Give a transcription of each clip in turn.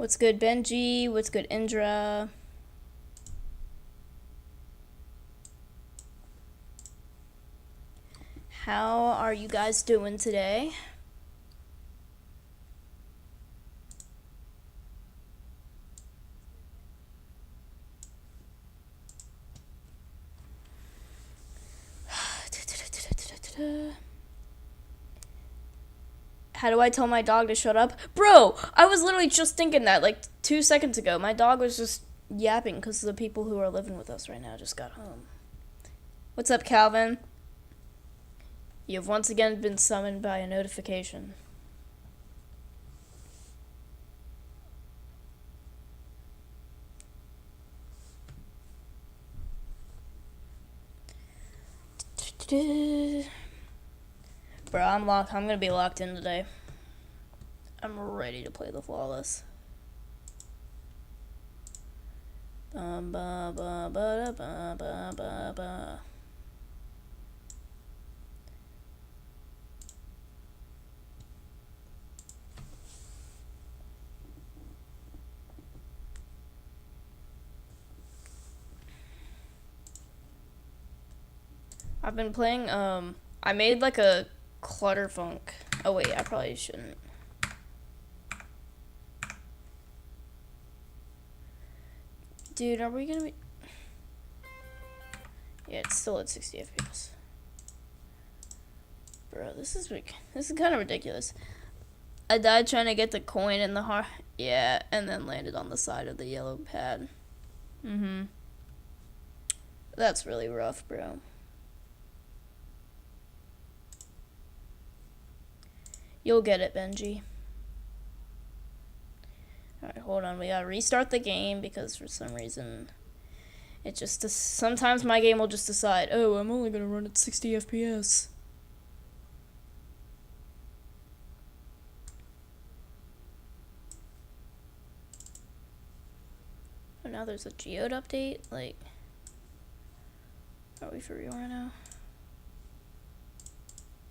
What's good, Benji? What's good, Indra? How are you guys doing today? How do I tell my dog to shut up? Bro, I was literally just thinking that like 2 seconds ago. My dog was just yapping because the people who are living with us right now just got home. What's up, Calvin? You have once again been summoned by a notification. Bro, I'm gonna be locked in today. I'm ready to play the flawless. Ba ba ba ba ba ba ba ba. I've been playing, I made like a clutterfunk. Oh wait, I probably shouldn't. Dude, are we gonna be... Yeah, it's still at 60 FPS. Bro, this is kind of ridiculous. I died trying to get the coin in the heart. Yeah, and then landed on the side of the yellow pad. That's really rough, bro. You'll get it, Benji. Alright, hold on. We gotta restart the game because for some reason it just... Sometimes my game will just decide, oh, I'm only gonna run at 60 FPS. Oh, now there's a geode update? Like... Are we for real right now?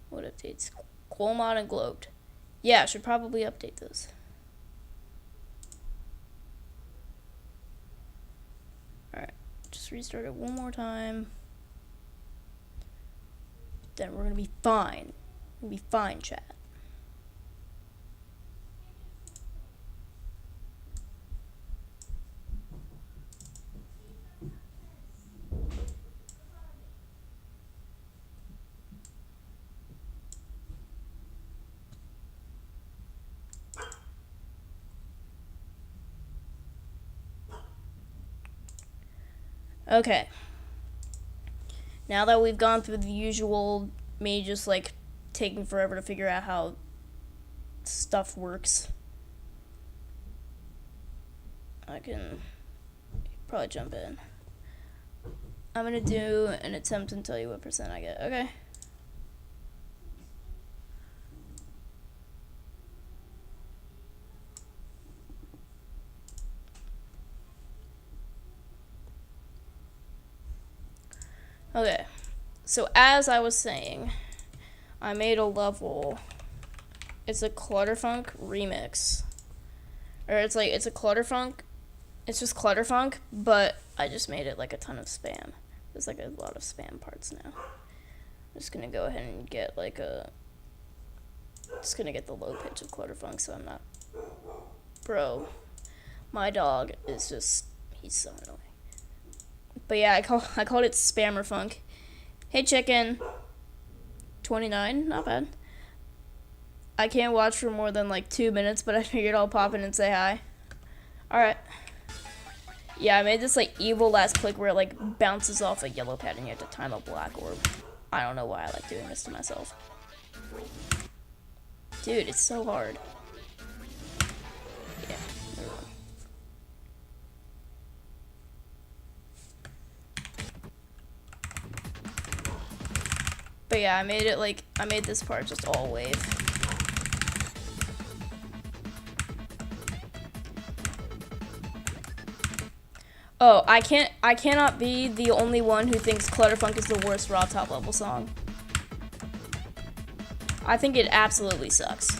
What updates? Quolmod and Globed. Yeah, I should probably update those. Alright, just restart it one more time. Then we're gonna be fine. We're gonna be fine, chat. Okay. Now that we've gone through the usual, me just like taking forever to figure out how stuff works, I can probably jump in. I'm gonna do an attempt and tell you what percent I get. Okay. Okay, so as I was saying, I made a level. It's a Clutterfunk remix. Or it's a Clutterfunk. It's just Clutterfunk, but I just made it like a ton of spam. There's like a lot of spam parts now. I'm just gonna go ahead and get like just gonna get the low pitch of Clutterfunk so I'm not... Bro, my dog is just... He's so annoying. But yeah, I called it Spammer Funk. Hey, chicken. 29, not bad. I can't watch for more than like 2 minutes, but I figured I'll pop in and say hi. Alright. Yeah, I made this like evil last click where it like bounces off a yellow pad and you have to time a black orb. I don't know why I like doing this to myself. Dude, it's so hard. Yeah, there we go. But yeah, I made this part just all wave. Oh, I cannot be the only one who thinks Clutterfunk is the worst raw top level song. I think it absolutely sucks.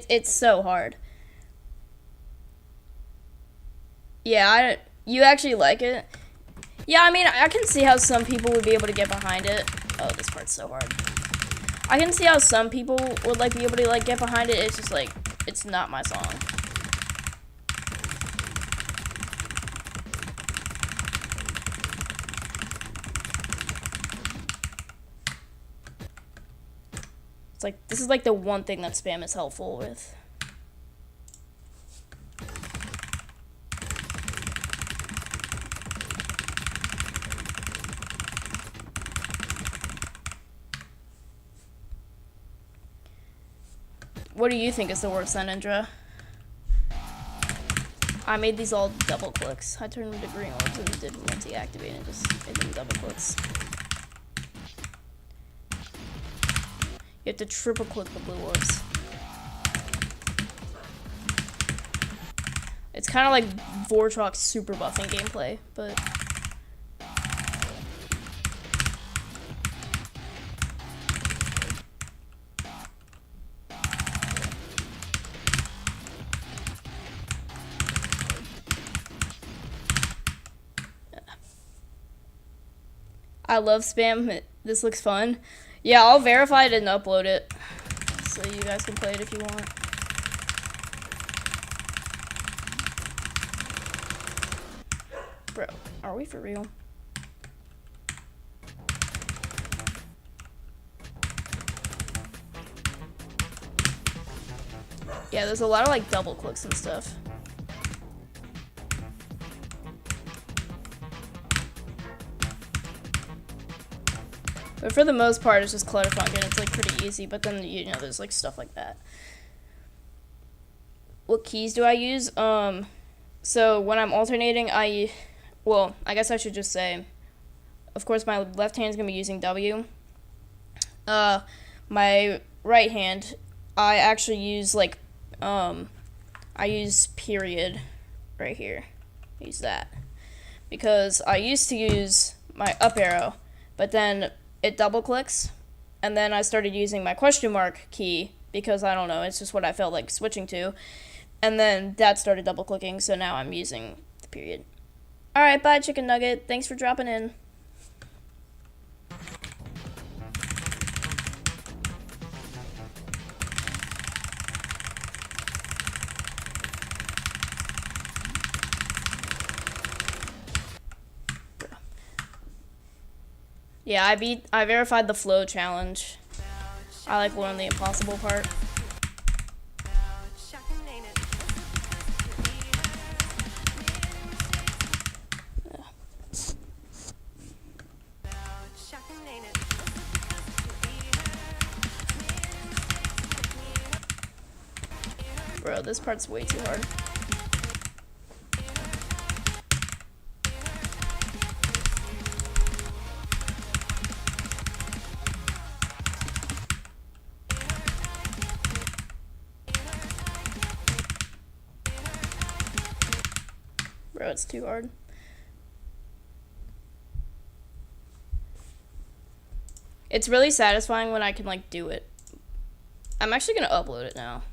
It's so hard. Yeah, you actually like it? Yeah, I mean, I can see how some people would be able to get behind it. Oh, this part's so hard. I can see how some people would like be able to like get behind it. It's just like it's not my song. It's like this is like the one thing that spam is helpful with. What do you think is the worst then, Indra? I made these all double clicks. I turned them to green orbs and did multi-activate and just made them double clicks. You have to triple click the blue orbs. It's kind of like Vortrox super buffing gameplay, but... I love spam. This looks fun. Yeah, I'll verify it and upload it, so you guys can play it if you want. Bro, are we for real? Yeah, there's a lot of like double clicks and stuff. But for the most part, it's just clutterfunk, and it's like pretty easy. But then you know, there's like stuff like that. What keys do I use? So when I'm alternating, well, I guess I should just say, of course, my left hand is gonna be using W. My right hand, I actually use like, I use period right here. I use that because I used to use my up arrow, but then it double clicks, and then I started using my question mark key because I don't know, it's just what I felt like switching to, and then that started double clicking, so now I'm using the period. Alright, bye Chicken Nugget, thanks for dropping in. Yeah, I verified the flow challenge. I like learning the impossible part. Bro, this part's way too hard. Bro, it's too hard. It's really satisfying when I can like do it. I'm actually gonna upload it now.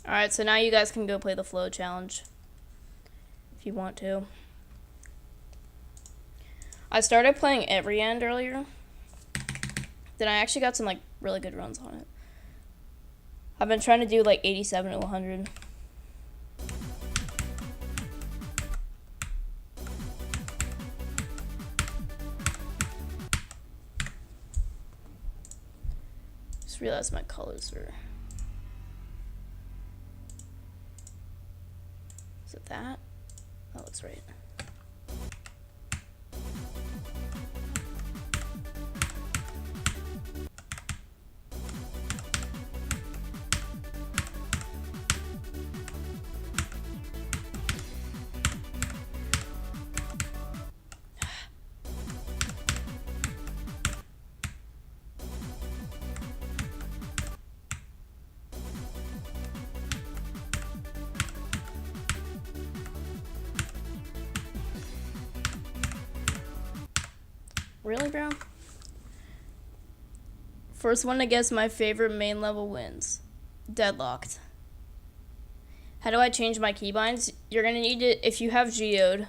Alright, so now you guys can go play the flow challenge if you want to. I started playing every end earlier. Then I actually got some like really good runs on it. I've been trying to do like 87 to 100. Just realized my colors are... Is it that? That looks right. Really, bro? First one to guess my favorite main level wins. Deadlocked. How do I change my keybinds? You're going to need it if you have Geode.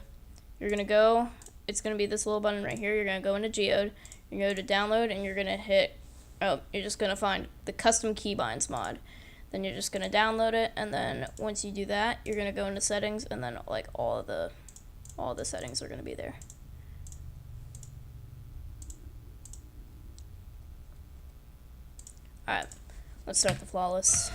You're going to go, it's going to be this little button right here. You're going to go into Geode. You're going to go to download and you're going to hit, you're just going to find the custom keybinds mod. Then you're just going to download it, and then once you do that, you're going to go into settings, and then like all the settings are going to be there. Alright, let's start the flawless.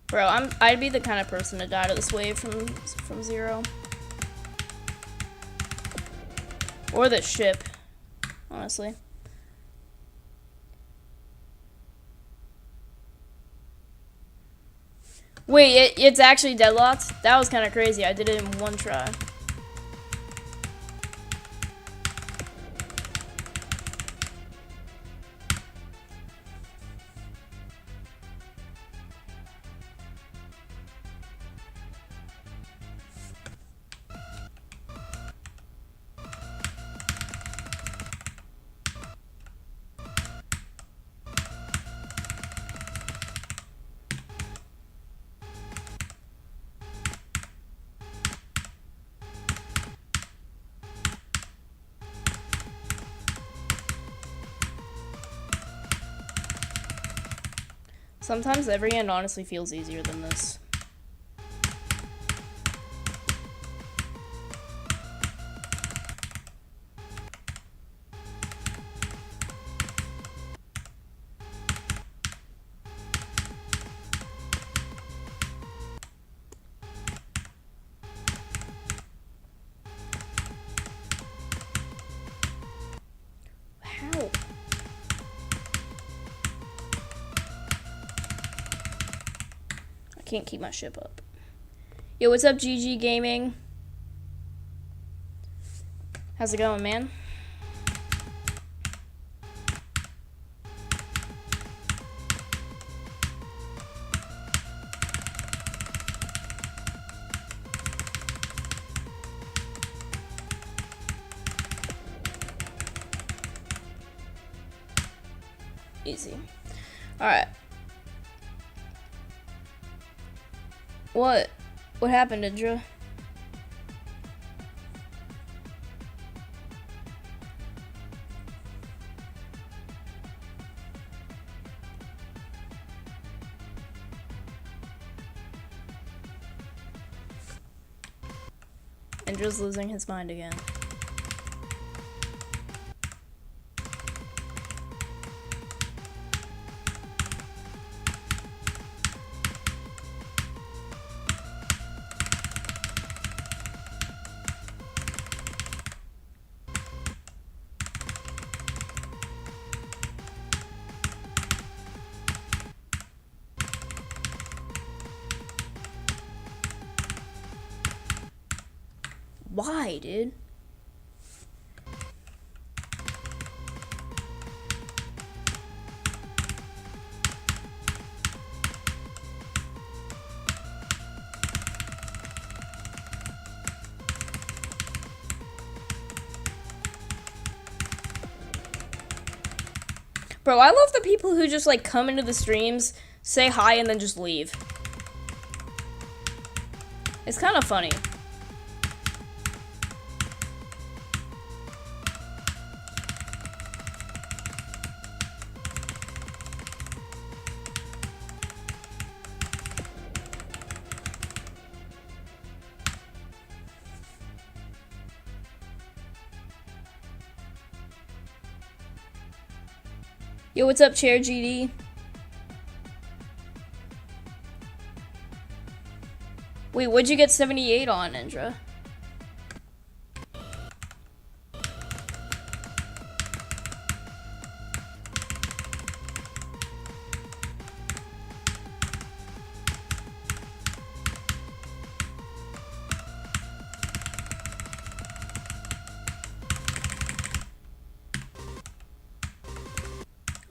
Bro, I'd be the kind of person to die to this wave from 0. Or the ship, honestly. Wait, it's actually deadlocked? That was kind of crazy. I did it in one try. Sometimes every end honestly feels easier than this. How? Can't keep my ship up. Yo, what's up, GG Gaming? How's it going, man? Easy. Alright. What? What happened, Indra? Indra's losing his mind again. Why, dude? Bro, I love the people who just like come into the streams, say hi, and then just leave. It's kind of funny. Yo, what's up, Chair GD? Wait, what'd you get 78 on, Indra?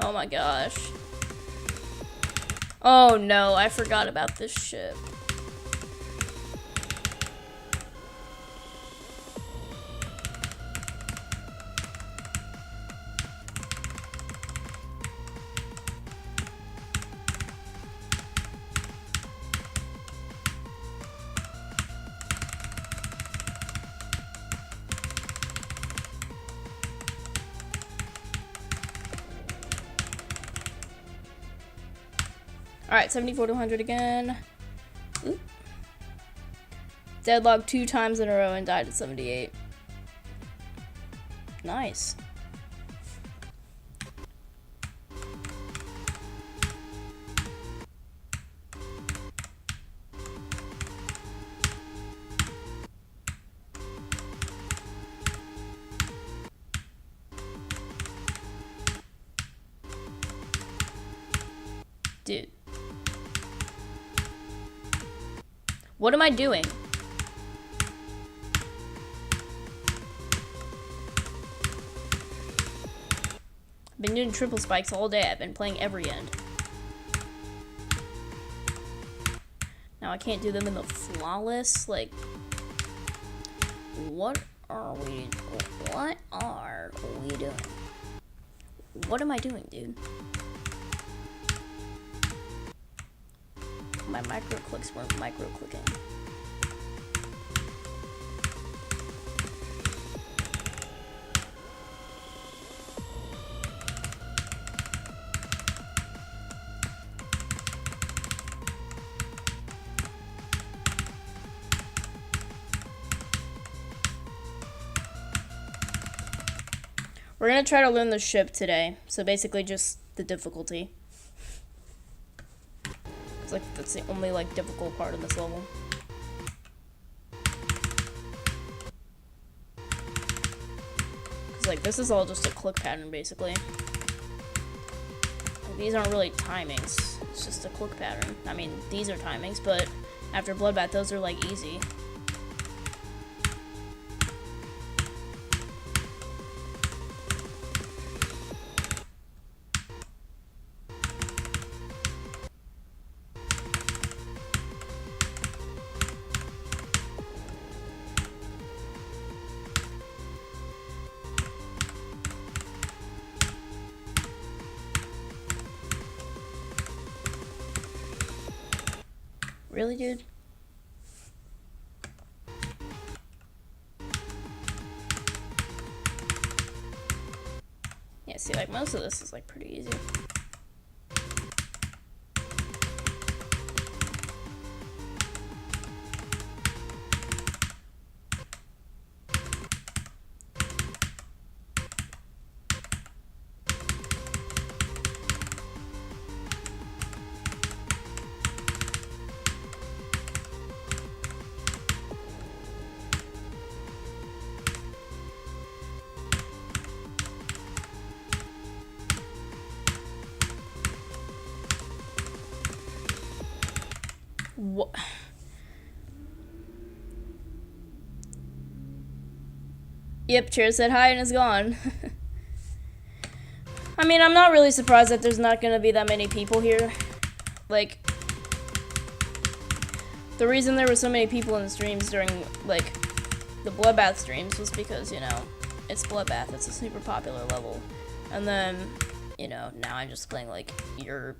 Oh my gosh. Oh no, I forgot about this ship. Alright, 74 to 100 again. Oop. Deadlocked 2 times in a row and died at 78. Nice. Dude. What am I doing? I've been doing triple spikes all day. I've been playing every end. Now I can't do them in the flawless. Like, what are we doing? What am I doing, dude? My micro clicks weren't micro clicking. We're gonna try to learn the ship today. So basically just the difficulty. Like, that's the only, like, difficult part of this level. Cause, like, this is all just a click pattern, basically. Like, these aren't really timings. It's just a click pattern. I mean, these are timings, but after Bloodbath, those are, like, easy. Really, dude? Yeah, see, like, most of this is, like, pretty easy. What? Yep, Chair said hi and is gone. I mean, I'm not really surprised that there's not gonna be that many people here. Like, the reason there were so many people in the streams during, like, the Bloodbath streams was because, you know, it's Bloodbath, it's a super popular level. And then, you know, now I'm just playing, like, your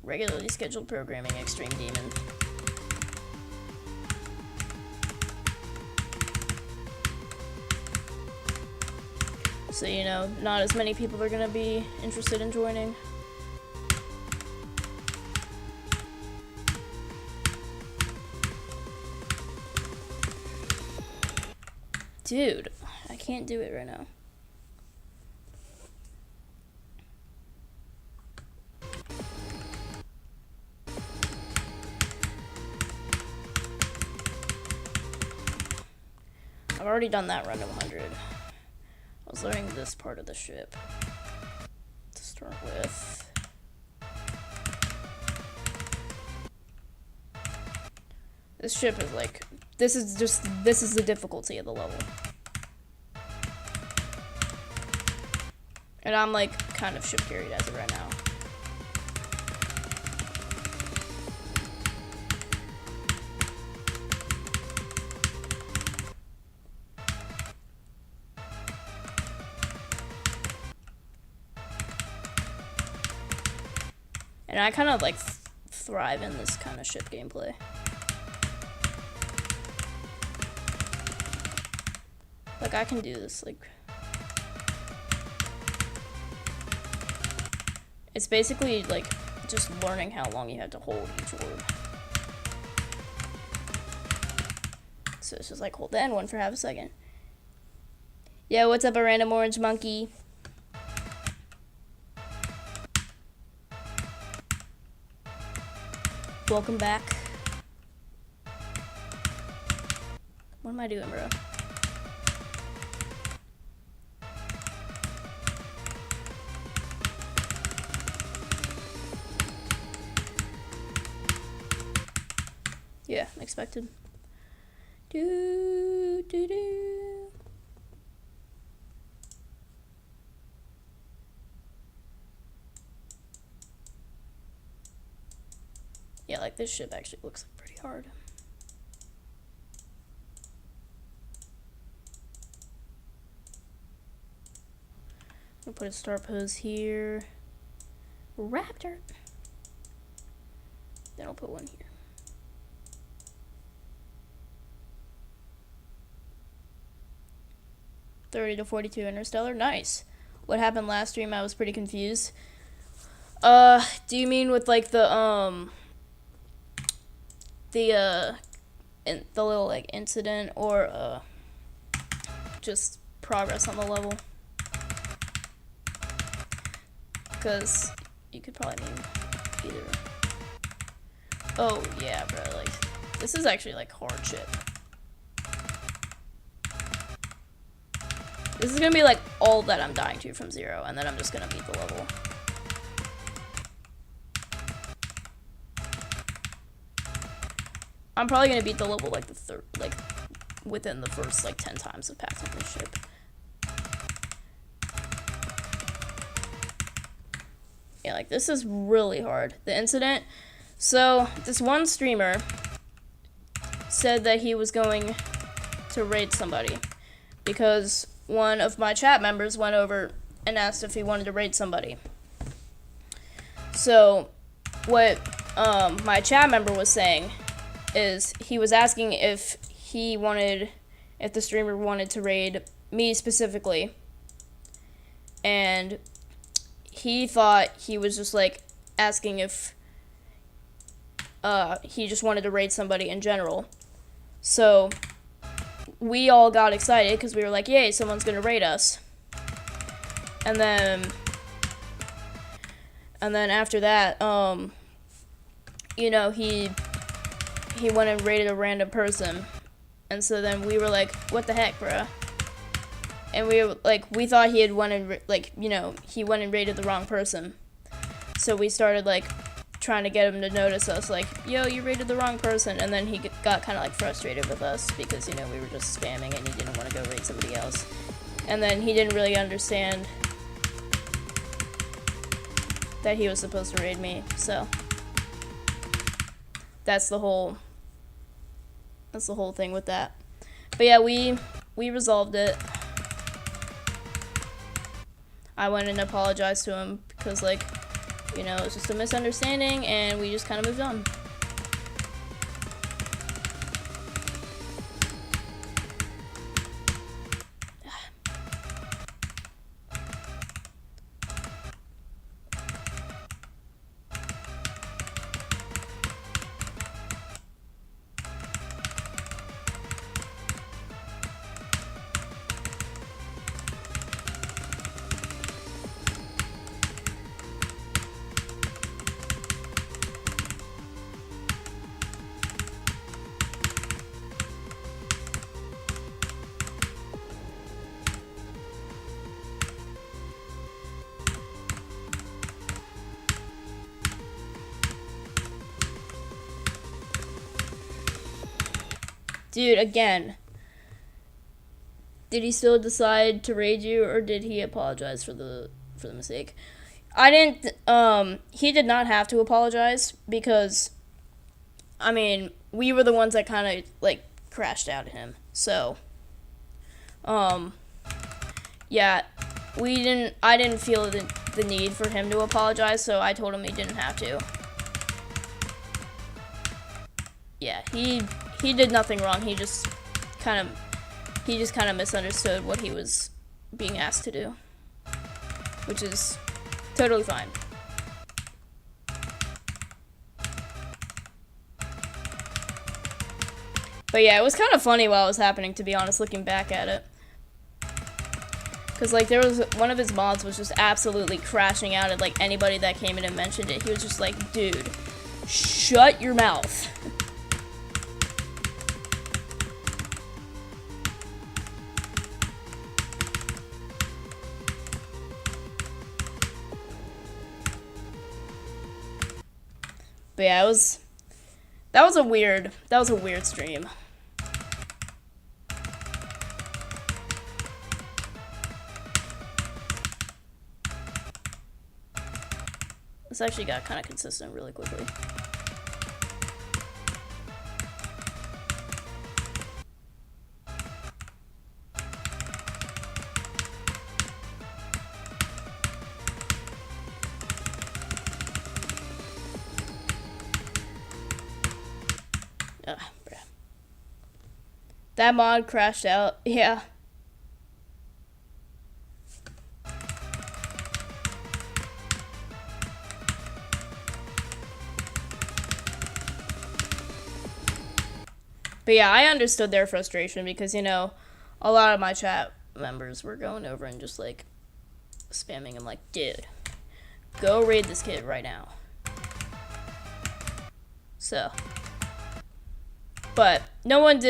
regularly scheduled programming Extreme Demon. So, you know, not as many people are gonna be interested in joining. Dude, I can't do it right now. I've already done that run of 100. I was learning this part of the ship to start with. This ship is like, this is the difficulty of the level. And I'm like kind of ship carried as of right now. And I kind of like thrive in this kind of ship gameplay. Like I can do this, like it's basically like just learning how long you have to hold each orb. So it's just like hold the end one for half a second. Yo, what's up, a random orange monkey? Welcome back. What am I doing, bro? Yeah, expected. Do do do. Yeah, like this ship actually looks pretty hard. I'll put a star pose here. Raptor. Then I'll put one here. $30 to $42 Interstellar. Nice. What happened last stream? I was pretty confused. Do you mean with like the little like incident, or just progress on the level? Because you could probably mean either. Oh yeah, bro. Like this is actually like hardship. This is gonna be like all that I'm dying to from 0, and then I'm just gonna beat the level. I'm probably gonna beat the level like the third, like within the first like 10 times of passing this ship. Yeah, like this is really hard. The incident. So this one streamer said that he was going to raid somebody because one of my chat members went over and asked if he wanted to raid somebody. So what my chat member was saying is he was asking if the streamer wanted to raid me specifically, and he thought he was just like asking if he just wanted to raid somebody in general. So we all got excited because we were like, yay, someone's gonna raid us. And then after that, you know, he went and raided a random person. And so then we were like, what the heck, bruh? And we were like, we thought he had went and he went and raided the wrong person. So we started like trying to get him to notice us, like, yo, you raided the wrong person. And then he got kind of like frustrated with us because, you know, we were just spamming and he didn't want to go raid somebody else. And then he didn't really understand that he was supposed to raid me. So that's the whole thing with that. But yeah, we resolved it. I went and apologized to him because, like, you know, it was just a misunderstanding, and we just kind of moved on. Dude, again, did he still decide to raid you, or did he apologize for the for the mistake. He did not have to apologize because, I mean, we were the ones that kind of, like, crashed out at him. So, yeah, I didn't feel the need for him to apologize, so I told him he didn't have to. Yeah, he did nothing wrong. He just kind of misunderstood what he was being asked to do, which is totally fine. But yeah, it was kind of funny while it was happening, to be honest, looking back at it. Because, like, there was one of his mods was just absolutely crashing out at, like, anybody that came in and mentioned it. He was just like, dude, shut your mouth. But yeah, that was a weird stream. This actually got kind of consistent really quickly. Bruh. That mod crashed out. Yeah. But yeah, I understood their frustration because, you know, a lot of my chat members were going over and just, like, spamming him like, dude, go raid this kid right now. So. But no one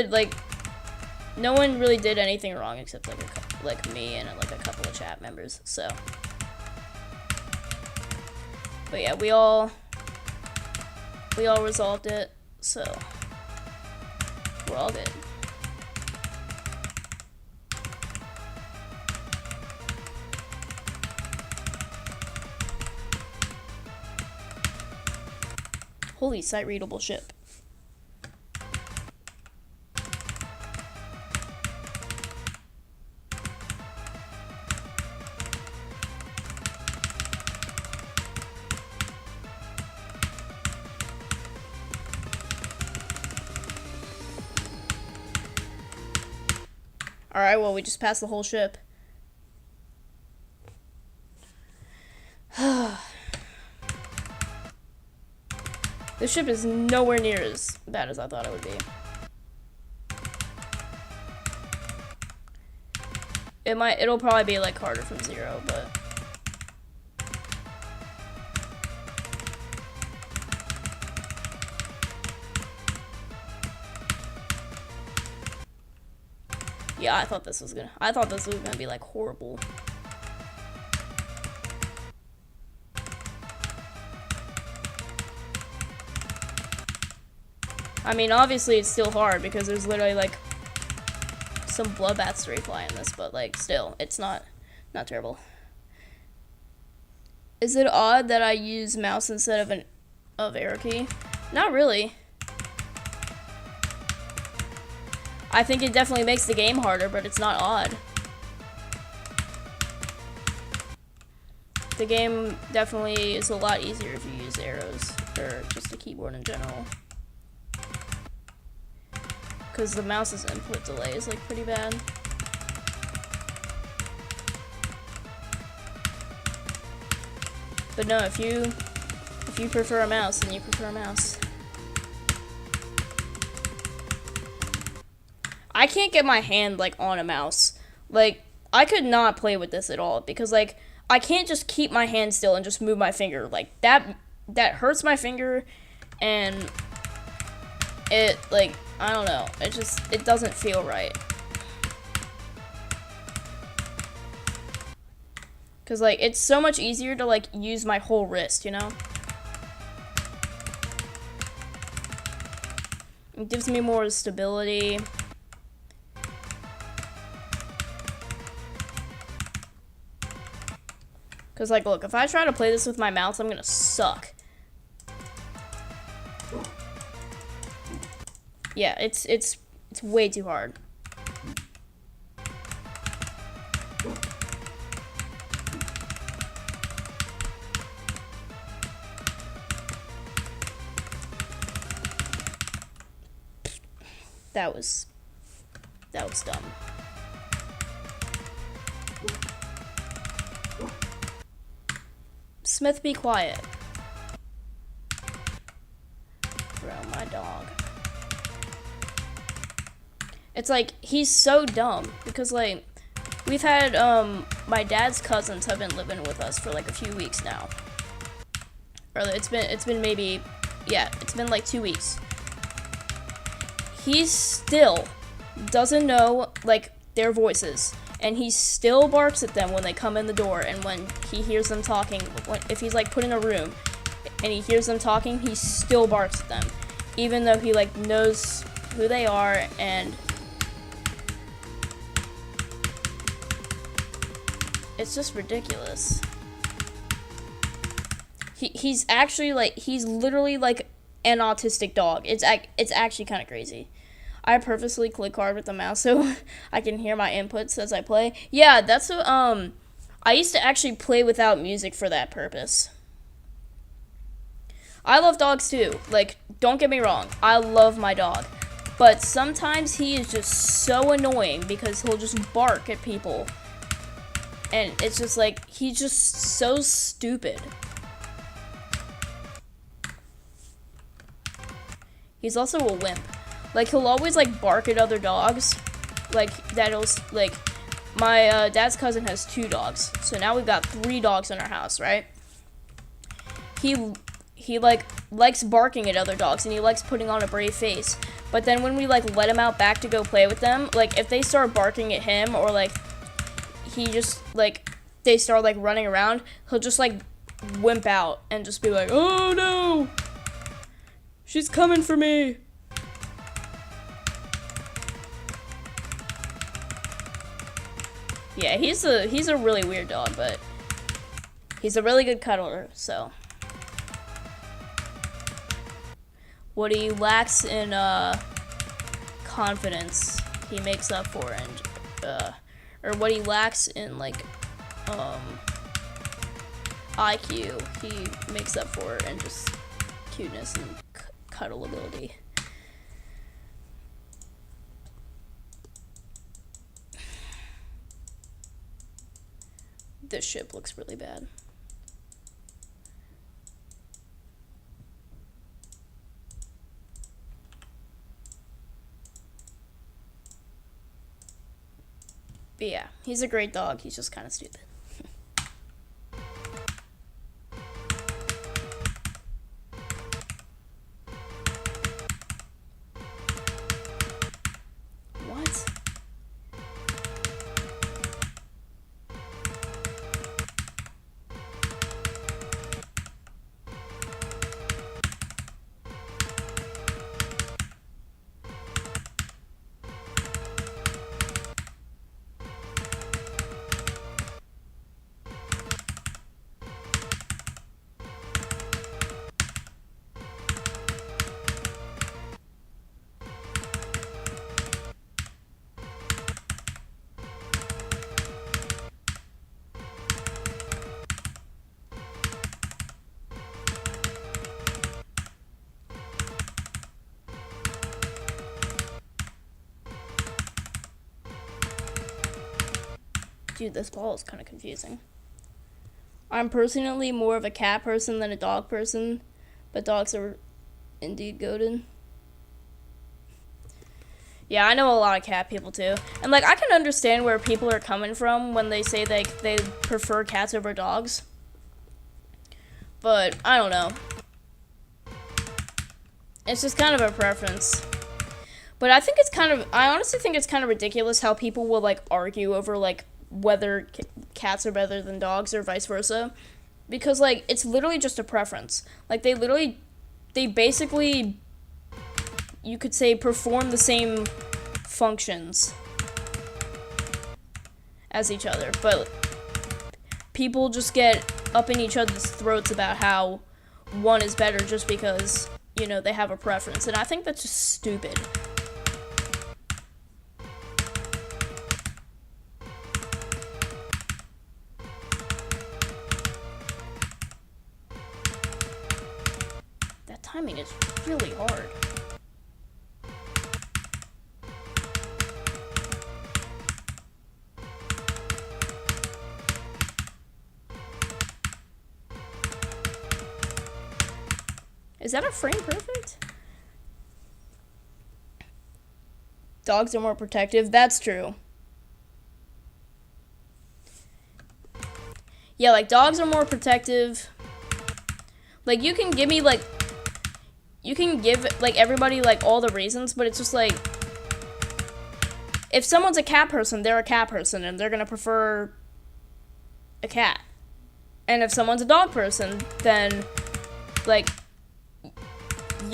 really did anything wrong except, like me and, like, a couple of chat members, so. But yeah, we all resolved it, so. We're all good. Holy site readable ship. Alright, well, we just passed the whole ship. This ship is nowhere near as bad as I thought it would be. It'll probably be, like, harder from 0, but... Yeah, I thought this was gonna be, like, horrible. I mean, obviously it's still hard because there's literally, like, some bloodbath stray fly in this, but, like, still, it's not terrible. Is it odd that I use mouse instead of arrow key? Not really. I think it definitely makes the game harder, but it's not odd. The game definitely is a lot easier if you use arrows, or just the keyboard in general. Because the mouse's input delay is, like, pretty bad. But no, if you prefer a mouse, then you prefer a mouse. I can't get my hand, like, on a mouse. Like, I could not play with this at all because, like, I can't just keep my hand still and just move my finger. Like, that hurts my finger, and it, like, I don't know. It doesn't feel right. Because, like, it's so much easier to, like, use my whole wrist, you know? It gives me more stability. Because, like, look, if I try to play this with my mouth, I'm gonna suck. Yeah, it's way too hard. That was dumb. Smith, be quiet. Bro, my dog. It's like, he's so dumb, because, like, we've had, my dad's cousins have been living with us for, like, a few weeks now. Or it's been maybe, yeah, it's been, like, 2 weeks. He still doesn't know, like, their voices. And he still barks at them when they come in the door, and when he hears them talking, if he's, like, put in a room, and he hears them talking, he still barks at them. Even though he, like, knows who they are, and it's just ridiculous. He's actually, like, he's literally, like, an autistic dog. It's actually kind of crazy. I purposely click hard with the mouse so I can hear my inputs as I play. Yeah, that's what, I used to actually play without music for that purpose. I love dogs too. Like, don't get me wrong. I love my dog. But sometimes he is just so annoying because he'll just bark at people. And it's just like, he's just so stupid. He's also a wimp. Like, he'll always, like, bark at other dogs. Like, like, my dad's cousin has 2 dogs. So now we've got 3 dogs in our house, right? He like, likes barking at other dogs, and he likes putting on a brave face. But then when we, like, let him out back to go play with them, like, if they start barking at him, or, like, he just, like, they start, like, running around, he'll just, like, wimp out and just be like, oh, no! She's coming for me! Yeah, he's a really weird dog, but he's a really good cuddler, so. What he lacks in confidence, he makes up for, and or what he lacks in, like, IQ, he makes up for in just cuteness and cuddleability. This ship looks really bad. But yeah, he's a great dog. He's just kind of stupid. What? Dude, this ball is kind of confusing. I'm personally more of a cat person than a dog person, but dogs are indeed goated. Yeah, I know a lot of cat people too. And, like, I can understand where people are coming from when they say they prefer cats over dogs. But, I don't know. It's just kind of a preference. But I think I honestly think it's kind of ridiculous how people will, like, argue over, like, whether cats are better than dogs or vice versa, because, like, it's literally just a preference. Like, they basically, you could say, perform the same functions as each other, but people just get up in each other's throats about how one is better just because, you know, they have a preference. And I think that's just stupid. That timing is really hard. Is that a frame perfect? Dogs are more protective. That's true. Yeah, like, dogs are more protective. Like, you can give me, like, you can give, like, everybody, like, all the reasons, but it's just, like, if someone's a cat person, they're a cat person, and they're gonna prefer a cat. And if someone's a dog person, then, like,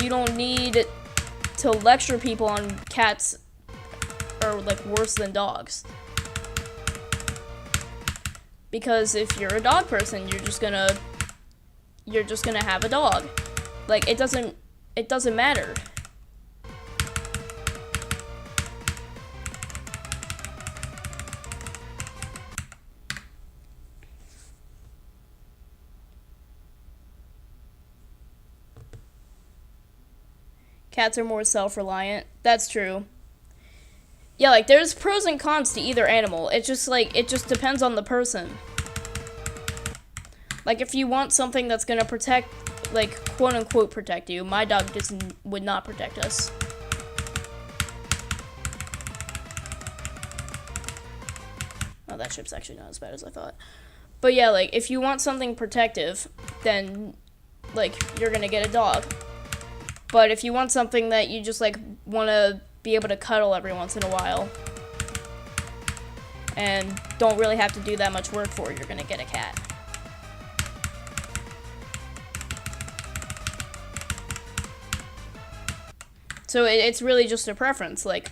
you don't need to lecture people on cats are, like, worse than dogs. Because if you're a dog person, you're just gonna have a dog. Like, it doesn't matter. Cats are more self-reliant. That's true. Yeah, like, there's pros and cons to either animal. It's just, like, it just depends on the person. Like, if you want something that's gonna protect, like, quote-unquote protect you, my dog would not protect us. Oh, that ship's actually not as bad as I thought. But yeah, like, if you want something protective, then, like, you're gonna get a dog. But if you want something that you just, like, want to be able to cuddle every once in a while and don't really have to do that much work for, you're going to get a cat. So it's really just a preference. Like,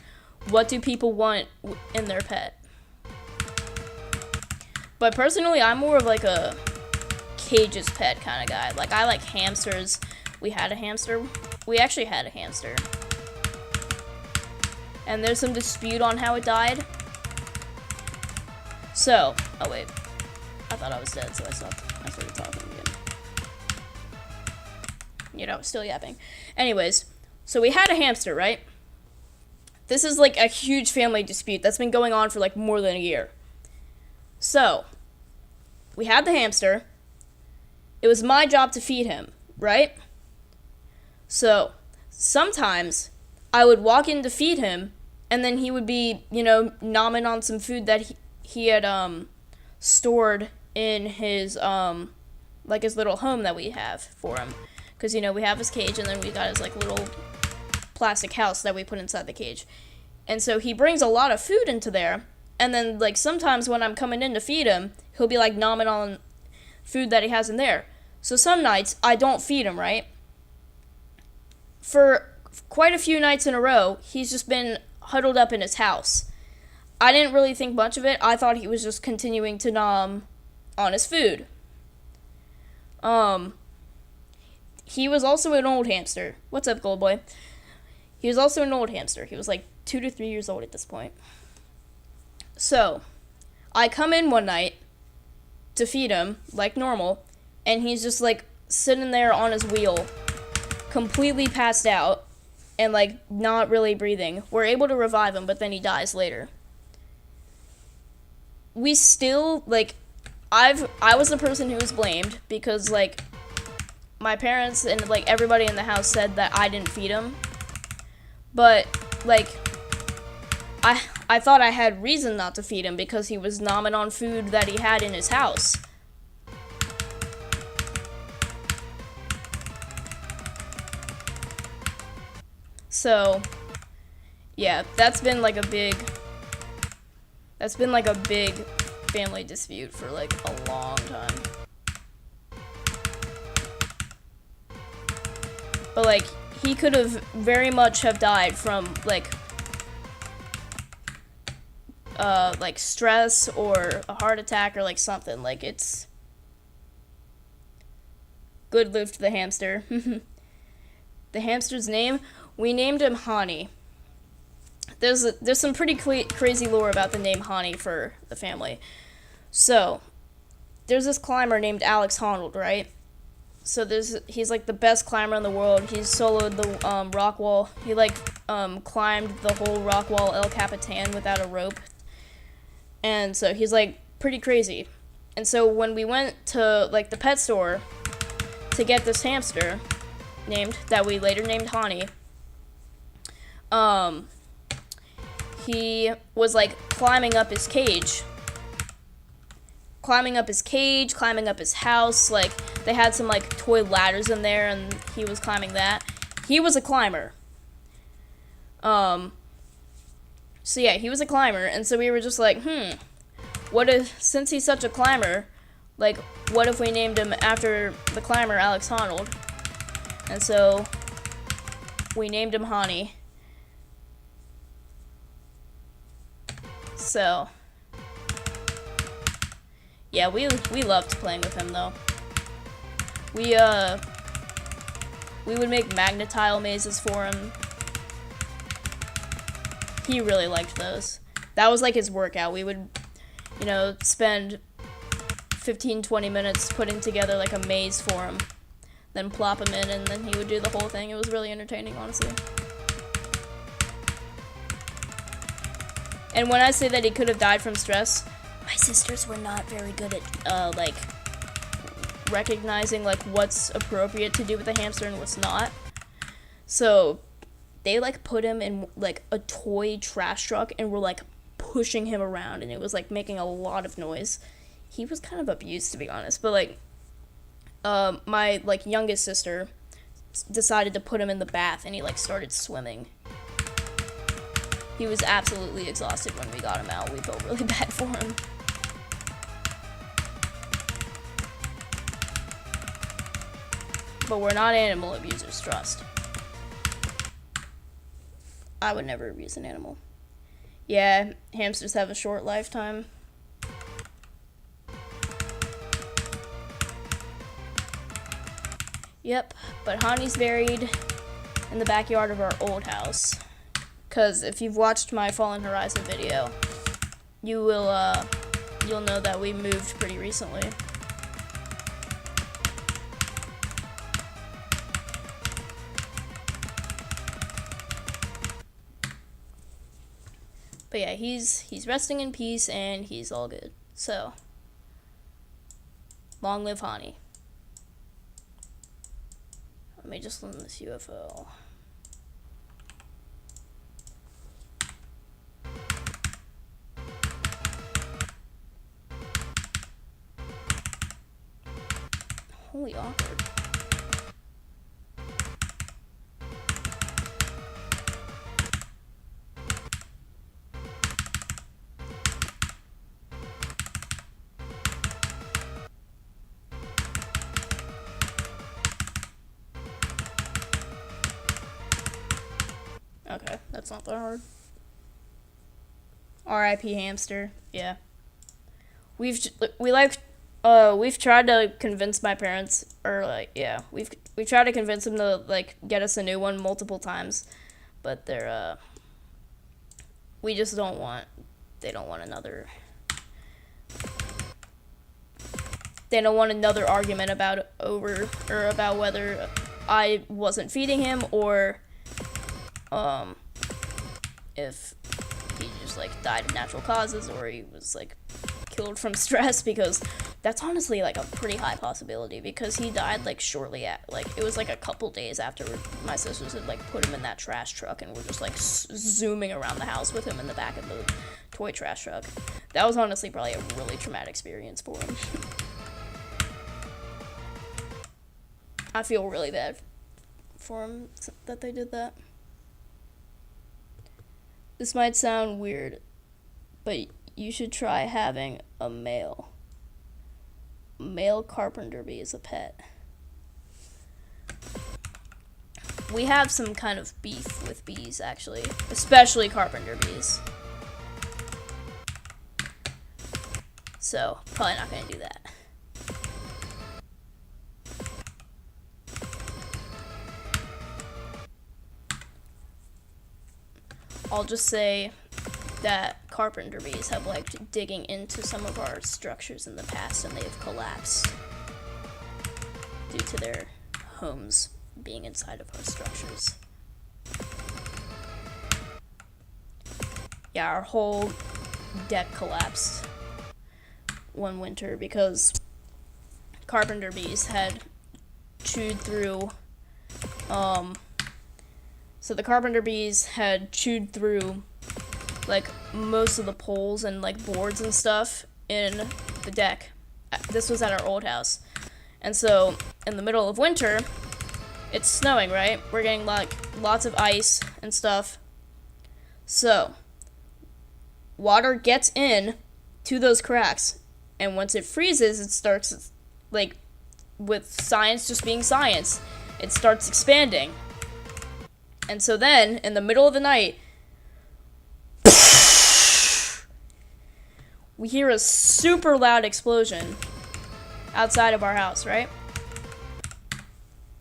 what do people want in their pet? But personally, I'm more of, like, a cages pet kind of guy. Like, I like hamsters. We had a hamster. We actually had a hamster. And there's some dispute on how it died. So, oh wait. I thought I was dead, so I stopped. I started talking again. You know, still yapping. Anyways, so we had a hamster, right? This is like a huge family dispute that's been going on for like more than a year. So, we had the hamster. It was my job to feed him, right? So, sometimes I would walk in to feed him, and then he would be, you know, nomming on some food that he had stored in his, like, his little home that we have for him. Because, you know, we have his cage, and then we got his, like, little plastic house that we put inside the cage. And so he brings a lot of food into there, and then, like, sometimes when I'm coming in to feed him, he'll be, like, nomming on food that he has in there. So some nights, I don't feed him, right? For quite a few nights in a row, he's just been huddled up in his house. I didn't really think much of it. I thought he was just continuing to nom on his food. He was also an old hamster. What's up, Gold Boy? He was also an old hamster. He was like 2 to 3 years old at this point. So, I come in one night to feed him, like normal, and he's just like sitting there on his wheel, completely passed out, and like not really breathing. We're able to revive him, but then he dies later. We still, like, I was the person who was blamed because, like, my parents and, like, everybody in the house said that I didn't feed him. But, like, I thought I had reason not to feed him because he was nomming on food that he had in his house. So, yeah, that's been like a big family dispute for like a long time. But like, he could have very much have died from like like stress or a heart attack or like something. Like it's good live to the hamster. The hamster's name, we named him Hani. There's some pretty crazy lore about the name Hani for the family. So there's this climber named Alex Honnold, right? So he's like the best climber in the world. He's soloed the rock wall. He like climbed the whole rock wall El Capitan without a rope. And so he's like pretty crazy. And so when we went to like the pet store to get this hamster that we later named Hani, he was like climbing up his cage, climbing up his house. Like they had some like toy ladders in there and he was climbing that. He was a climber. So yeah, he was a climber, and so we were just like, what if, since he's such a climber, like, what if we named him after the climber Alex Honnold? And so we named him Hani. So yeah, we loved playing with him though. We would make magnetile mazes for him. He really liked those. That was like his workout. We would, spend 15-20 minutes putting together like a maze for him, then plop him in, and then he would do the whole thing. It was really entertaining, honestly. And when I say that he could have died from stress, my sisters were not very good at like recognizing like what's appropriate to do with a hamster and what's not. So they like put him in like a toy trash truck and were like pushing him around, and it was like making a lot of noise. He was kind of abused, to be honest, but like my like youngest sister decided to put him in the bath, and he like started swimming. He was absolutely exhausted when we got him out. We felt really bad for him. But we're not animal abusers, trust. I would never abuse an animal. Yeah, hamsters have a short lifetime. Yep, but Hani's buried in the backyard of our old house. Because if you've watched my Fallen Horizon video, you'll know that we moved pretty recently. But yeah, he's resting in peace and he's all good. So, long live Hani. Let me just land this UFO. Holy awkward. Okay, that's not that hard. R.I.P. hamster. Yeah. We've tried to convince my parents, or like, yeah, we've tried to convince them to like get us a new one multiple times, but they don't want another. They don't want another argument about whether I wasn't feeding him or if he just like died of natural causes or he was like killed from stress, because that's honestly like a pretty high possibility, because he died like shortly at like it was like a couple days after my sisters had like put him in that trash truck and were just like zooming around the house with him in the back of the toy trash truck. That was honestly probably a really traumatic experience for him. I feel really bad for him that they did that. This might sound weird, but you should try having a male carpenter bee as a pet. We have some kind of beef with bees, actually, especially carpenter bees. So, probably not going to do that. I'll just say that carpenter bees have liked digging into some of our structures in the past and they have collapsed due to their homes being inside of our structures. Yeah, our whole deck collapsed one winter because carpenter bees had chewed through, so the carpenter bees had chewed through like most of the poles and like boards and stuff in the deck. This was at our old house. And so in the middle of winter, it's snowing, right? We're getting like lots of ice and stuff. So water gets in to those cracks, and once it freezes, it starts, like, with science just being science, it starts expanding. And so then, in the middle of the night, we hear a super loud explosion outside of our house, right?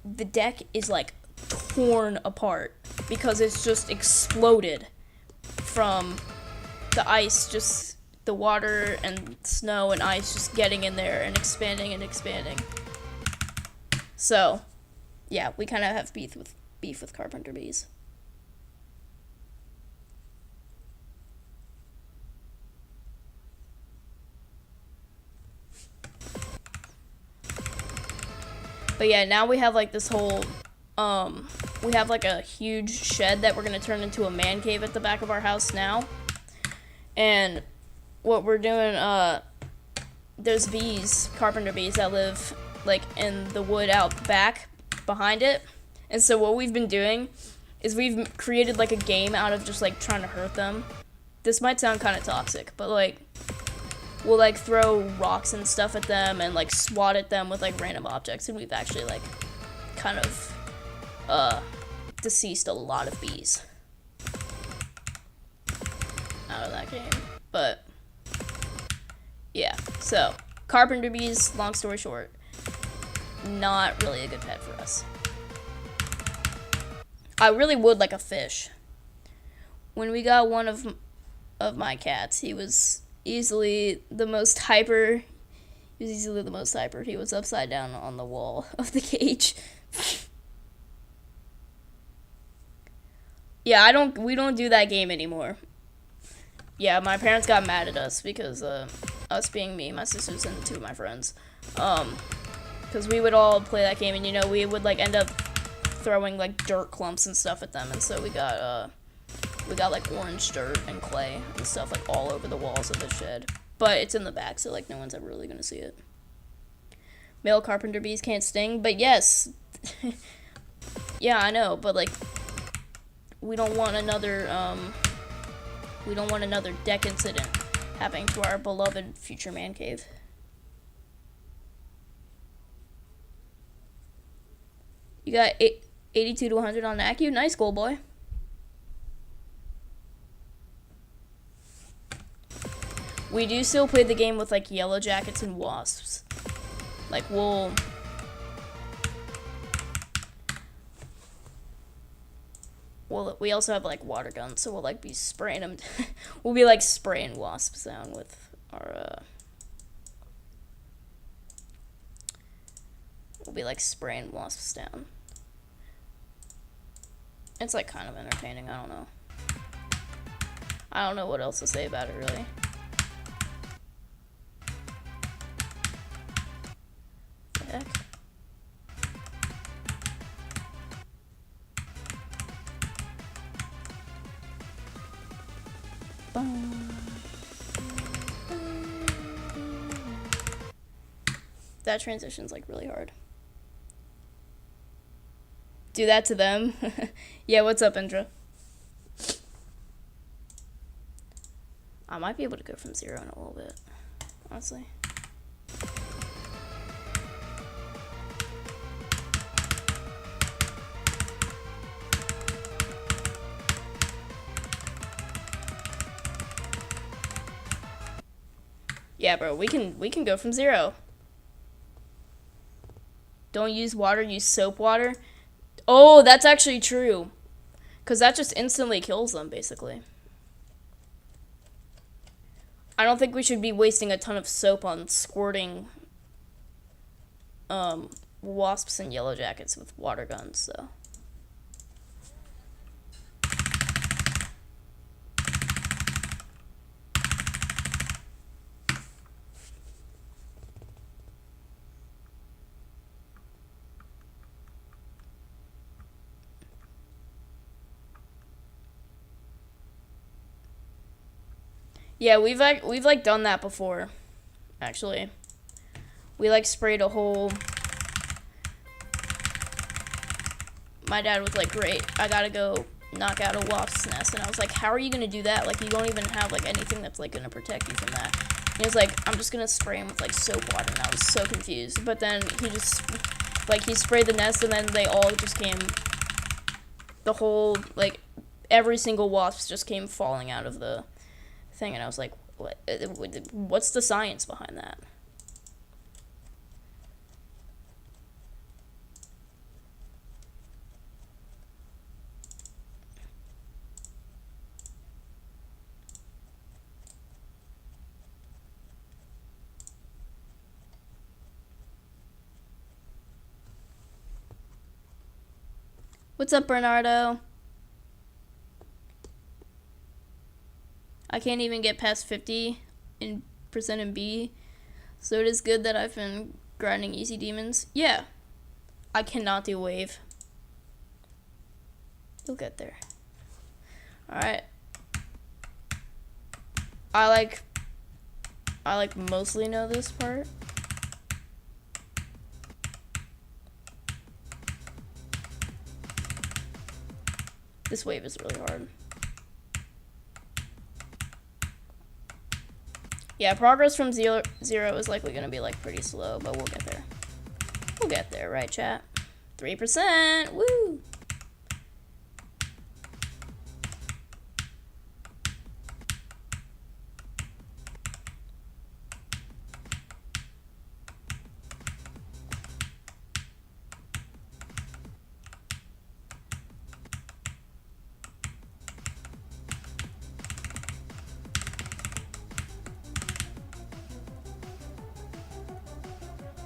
The deck is, like, torn apart because it's just exploded from the ice, just the water and snow and ice just getting in there and expanding and expanding. So, yeah, we kind of have beef with carpenter bees. But yeah, now we have like this whole, we have like a huge shed that we're going to turn into a man cave at the back of our house now. And what we're doing, there's bees, carpenter bees that live like in the wood out back behind it. And so what we've been doing is we've created like a game out of just like trying to hurt them. This might sound kind of toxic, but like we'll like throw rocks and stuff at them and like swat at them with like random objects, and we've actually like kind of deceased a lot of bees out of that game. But yeah, so carpenter bees, long story short, not really a good pet for us. I really would like a fish. When we got one of my cats, he was easily the most hyper. He was upside down on the wall of the cage. Yeah, we don't do that game anymore. Yeah, my parents got mad at us because us being me, my sisters, and two of my friends. Because we would all play that game, and you know, we would like end up throwing like dirt clumps and stuff at them, and so we got like orange dirt and clay and stuff like all over the walls of the shed. But it's in the back, so like no one's ever really gonna see it. Male carpenter bees can't sting, but yes. Yeah, I know, but like we don't want another deck incident happening to our beloved future man cave. You got 82 to 100 on the ACU. Nice goal, boy. We do still play the game with like yellow jackets and wasps. Like we also have like water guns, so we'll like be spraying them. We'll be like spraying wasps down with our we'll be like spraying wasps down. It's like kind of entertaining. I don't know what else to say about it really. The heck? That transition's like really hard. Do that to them. Yeah, what's up, Indra? I might be able to go from 0 in a little bit, honestly. Yeah, bro, we can go from 0. Don't use water, use soap water. Oh, that's actually true. Because that just instantly kills them, basically. I don't think we should be wasting a ton of soap on squirting wasps and yellow jackets with water guns, so. Yeah, we've done that before, actually. We like sprayed a whole. My dad was like, "Great, I gotta go knock out a wasp's nest," and I was like, "How are you gonna do that? Like, you don't even have like anything that's like gonna protect you from that." And he was like, "I'm just gonna spray him with like soap water," and I was so confused. But then he sprayed the nest, and then they all just came. The whole every single wasp just came falling out of the thing, and I was like, what's the science behind that? What's up, Bernardo? I can't even get past 50% in B, so it is good that I've been grinding easy demons. Yeah, I cannot do wave. You'll get there. Alright. I mostly know this part. This wave is really hard. Yeah, progress from zero is likely going to be like pretty slow, but we'll get there. We'll get there, right, chat? 3%! Woo!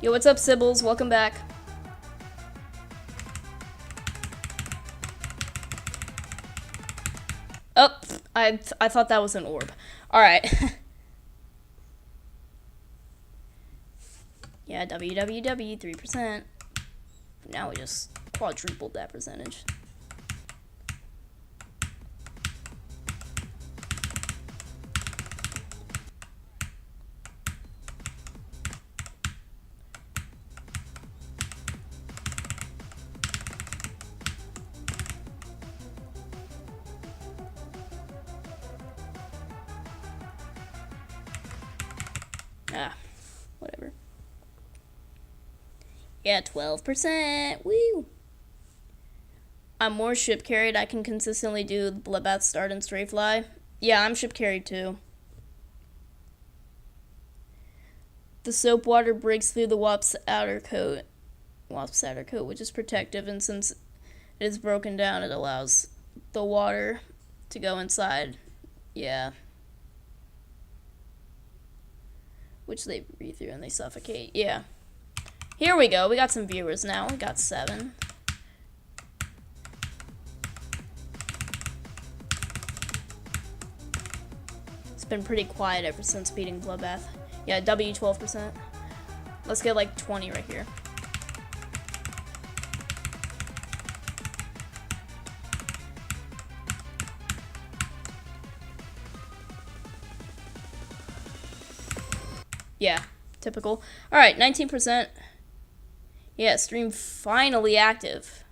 Yo, what's up, Sibbles? Welcome back. Oh, I thought that was an orb. Alright. Yeah, www, 3%. Now we just quadrupled that percentage. Ah, whatever. Yeah, 12%. Woo! I'm more ship carried. I can consistently do Bloodbath Start and Stray Fly. Yeah, I'm ship carried too. The soap water breaks through the wasp's outer coat. Which is protective, and since it is broken down, it allows the water to go inside. Yeah. Which they breathe through and they suffocate. Yeah. Here we go. We got some viewers now. We got 7. It's been pretty quiet ever since beating Bloodbath. Yeah, W 12%. Let's get like 20 right here. Yeah, typical. Alright, 19%. Yeah, stream finally active.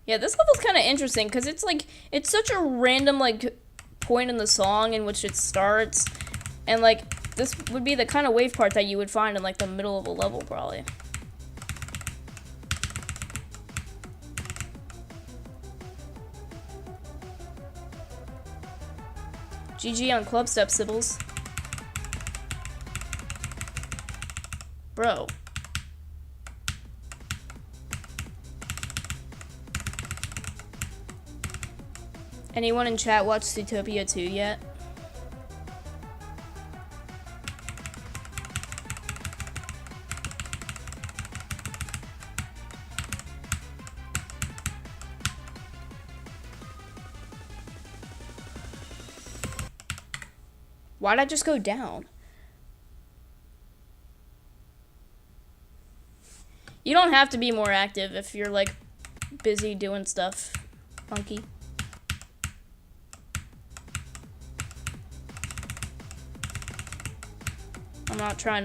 Yeah, this level's kind of interesting because it's like, it's such a random like point in the song in which it starts, and like this would be the kind of wave part that you would find in like the middle of a level probably. GG on club step, Sibbles. Bro. Anyone in chat watch Zootopia 2 yet? Why'd I just go down? You don't have to be more active if you're like busy doing stuff, Funky. We're not trying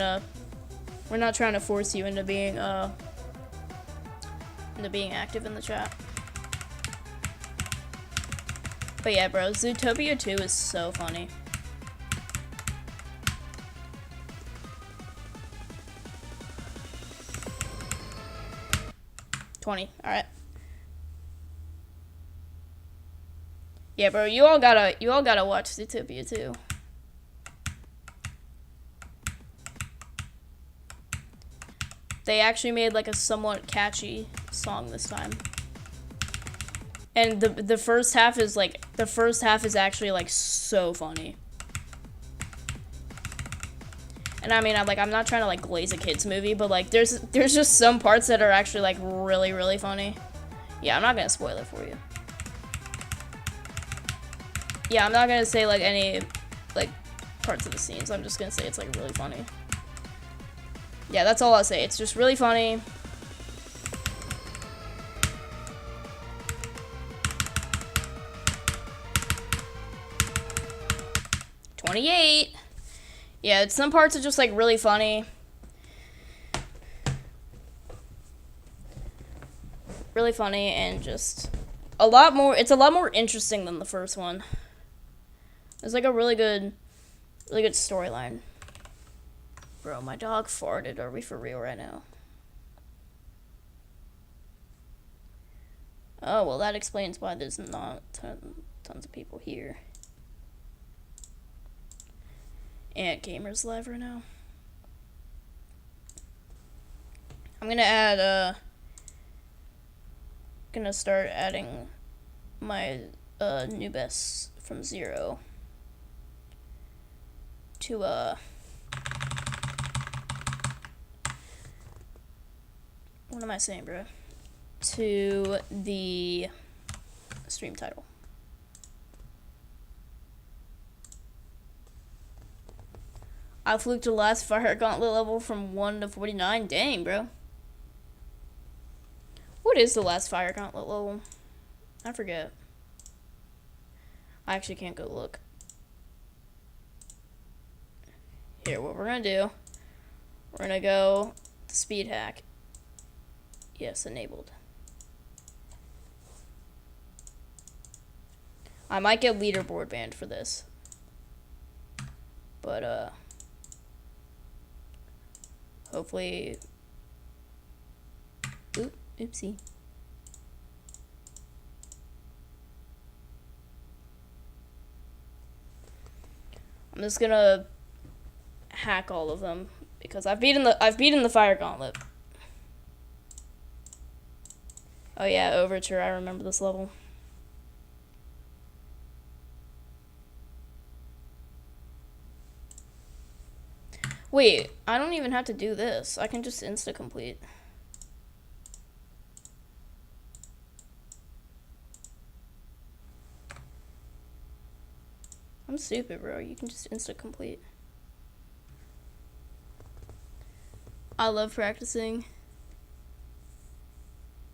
to force you into being active in the chat. But yeah, bro, Zootopia 2 is so funny. $20, alright. Yeah, bro, you all gotta watch Zootopia 2. They actually made like a somewhat catchy song this time. And the first half is actually like so funny. And I mean, I'm not trying to like glaze a kids movie, but like there's just some parts that are actually like really, really funny. Yeah, I'm not gonna spoil it for you. Yeah, I'm not gonna say like any like parts of the scenes. I'm just gonna say it's like really funny. Yeah, that's all I'll say. It's just really funny. $28. Yeah, some parts are just like really funny. Really funny and just a lot more. It's a lot more interesting than the first one. It's like a really good storyline. Bro, my dog farted. Are we for real right now? Oh, well, that explains why there's not tons of people here. And Gamers Live right now. I'm gonna add, gonna start adding my, ErebuS from 0 to, what am I saying, bro? To the stream title. I fluked the last fire gauntlet level from 1 to 49. Dang, bro. What is the last fire gauntlet level? I forget. I actually can't go look. Here, what we're gonna do, we're gonna go to speed hack. Yes, enabled. I might get leaderboard banned for this. But, hopefully... Oopsie. I'm just gonna hack all of them because I've beaten the fire gauntlet. Oh yeah, Overture, I remember this level. Wait, I don't even have to do this. I can just insta-complete. I'm stupid, bro. You can just insta-complete. I love practicing.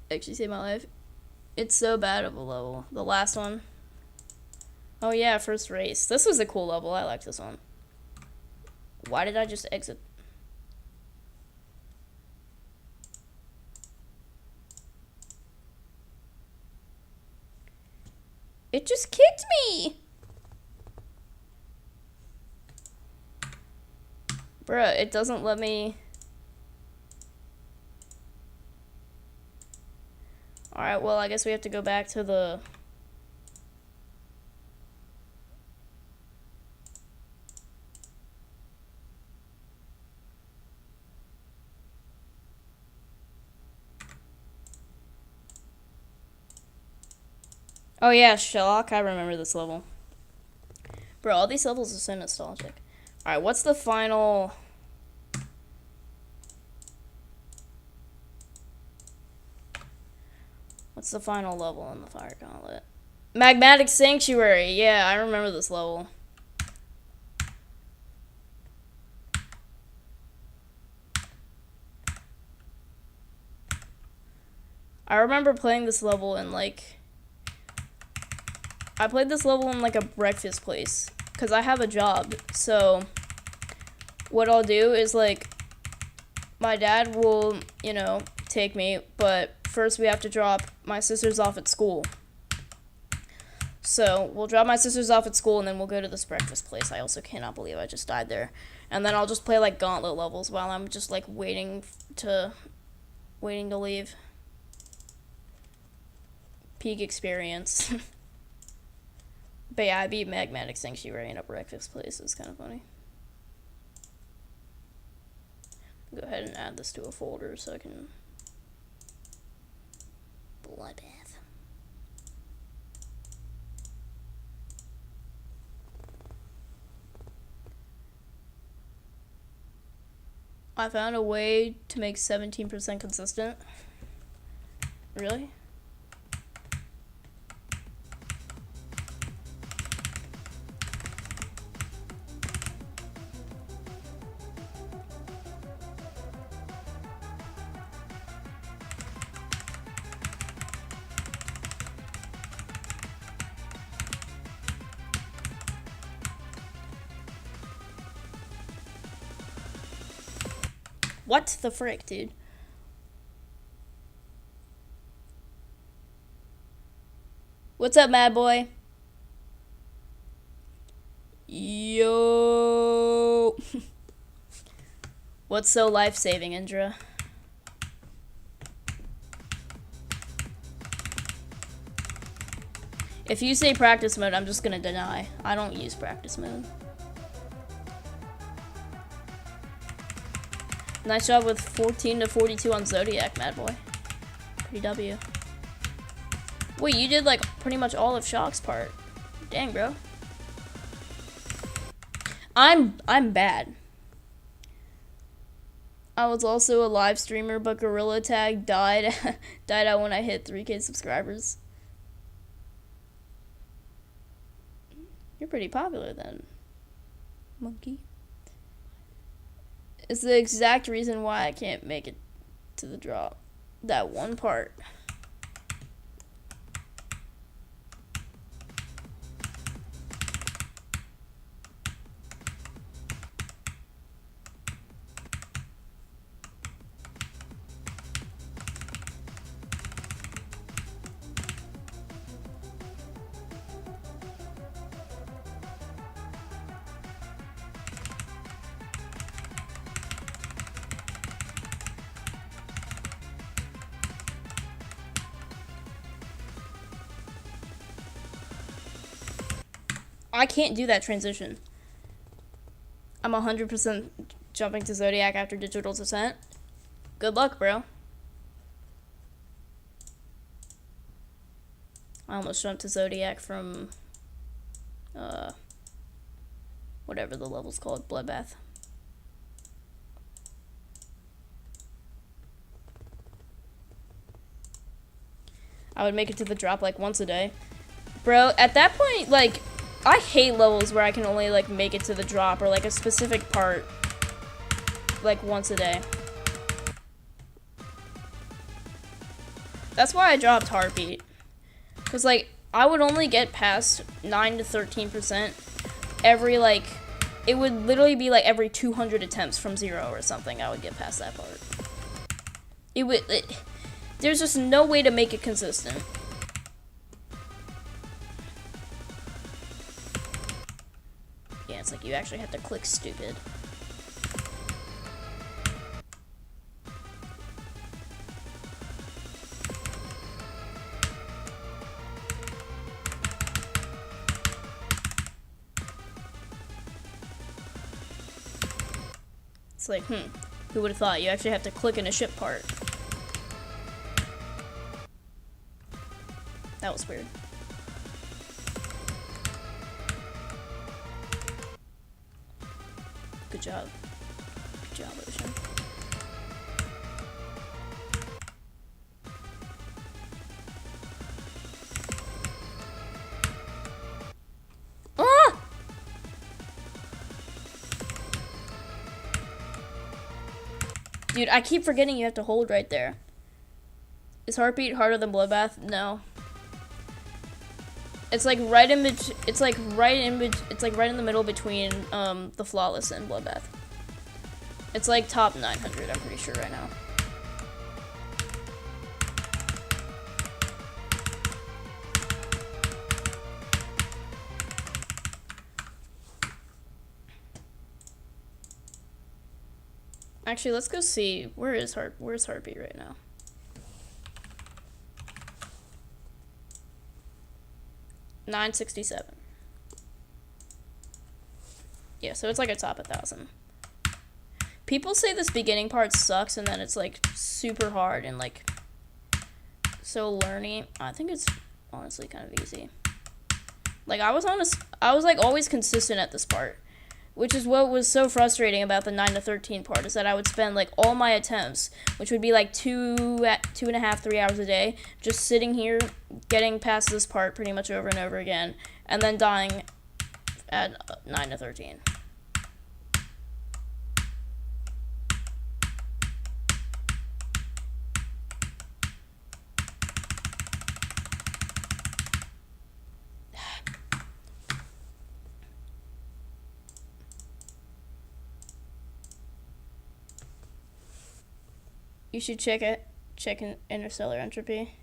Actually saved my life. It's so bad of a level. The last one. Oh yeah, first race. This was a cool level. I like this one. Why did I just exit? It just kicked me! Bruh, it doesn't let me... Alright, well, I guess we have to go back to the... Oh yeah, Sherlock. I remember this level. Bro, all these levels are so nostalgic. Alright, what's the final... What's the final level in the Fire Gauntlet? Magmatic Sanctuary. Yeah, I remember this level. I remember playing this level in, like... I played this level in, like, a breakfast place. Because I have a job. So, what I'll do is, like... My dad will, you know, take me. But first we have to drop my sisters off at school. So, we'll drop my sisters off at school and then we'll go to this breakfast place. I also cannot believe I just died there. And then I'll just play, like, gauntlet levels while I'm just, like, waiting to leave. Peak experience. But yeah, I beat Magmatic Sanctuary in a breakfast place. It's kind of funny. Go ahead and add this to a folder so I can... Bloodbath. I found a way to make 17% consistent. Really? What the frick, dude? What's up, mad boy? Yo. What's so life-saving, Indra? If you say practice mode, I'm just gonna deny. I don't use practice mode. Nice job with 14 to 42 on Zodiac, mad boy. Pretty W. Wait, you did like pretty much all of Shock's part. Dang, bro. I'm bad. I was also a live streamer, but Gorilla Tag died out when I hit 3K subscribers. You're pretty popular then, monkey. It's the exact reason why I can't make it to the drop. That one part. I can't do that transition. I'm 100% jumping to Zodiac after Digital Descent. Good luck, bro. I almost jumped to Zodiac from, whatever the level's called, Bloodbath. I would make it to the drop like once a day. Bro, at that point, like, I hate levels where I can only, like, make it to the drop or, like, a specific part, like, once a day. That's why I dropped Heartbeat. Because, like, I would only get past 9 to 13% every, like, it would literally be, like, every 200 attempts from 0 or something I would get past that part. There's just no way to make it consistent. It's like you actually have to click stupid. It's like, who would have thought you actually have to click in a ship part? That was weird. Good job. Good job, Ocean. Ah! Dude, I keep forgetting you have to hold right there. Is Heartbeat harder than Bloodbath? No. It's like right in it's like right in the middle between the Flawless and Bloodbath. It's like top 900, I'm pretty sure right now. Actually, let's go see where's Heartbeat right now. $967. Yeah, so it's like a top 1,000. People say this beginning part sucks and then it's like super hard and like so learning. I think it's honestly kind of easy. Like I was like always consistent at this part, which is what was so frustrating about the 9 to 13 part, is that I would spend like all my attempts, which would be like 2.5, 3 hours a day, just sitting here getting past this part pretty much over and over again, and then dying at 9 to 13. You should check in Interstellar Entropy.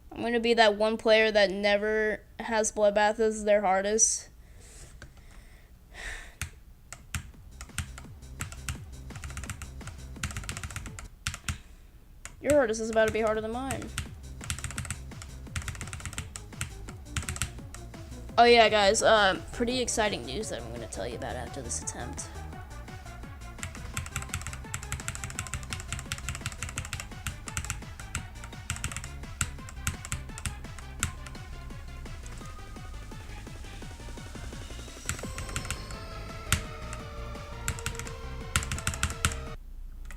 I'm gonna be that one player that never has Bloodbath as their hardest. Your hardest is about to be harder than mine. Oh yeah, guys, pretty exciting news that I'm gonna tell you about after this attempt.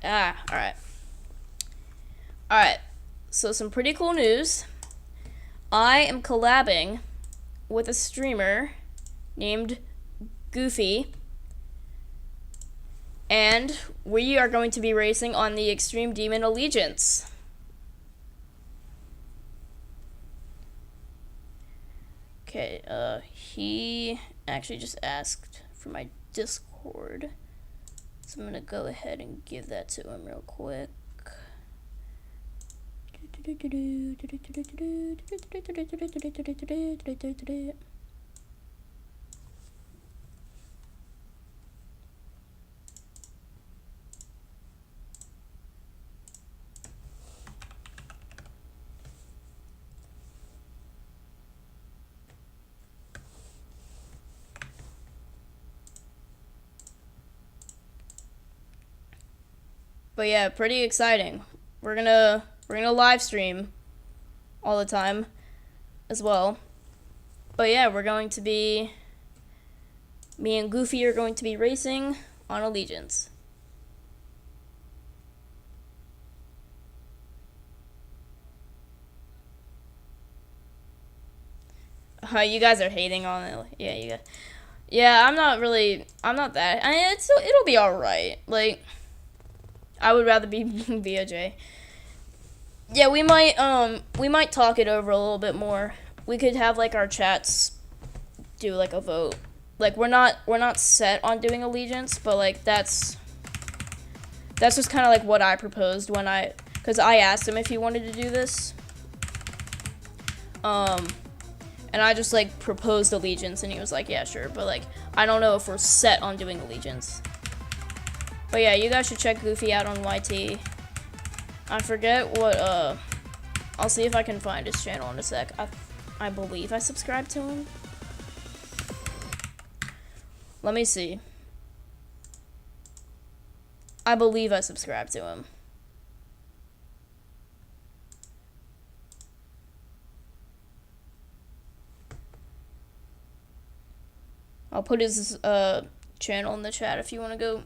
Alright. Alright, so some pretty cool news. I am collabing with a streamer named Goofy, and we are going to be racing on the Extreme Demon Allegiance. Okay, he actually just asked for my Discord. So I'm gonna go ahead and give that to him real quick. But yeah, pretty exciting. We're gonna live stream all the time as well. But yeah, me and Goofy are going to be racing on Allegiance. You guys are hating on it. Yeah, you guys. Yeah, I'm not that. It'll be alright. Like, I would rather be BOJ. Yeah, we might talk it over a little bit more. We could have like our chats do like a vote. Like we're not set on doing Allegiance, but like that's just kind of like what I proposed because I asked him if he wanted to do this. And I just like proposed Allegiance and he was like, yeah, sure, but like I don't know if we're set on doing Allegiance. But yeah, you guys should check Goofy out on YT. I forget what, I'll see if I can find his channel in a sec. I believe I subscribed to him. Let me see. I believe I subscribed to him. I'll put his channel in the chat if you want to go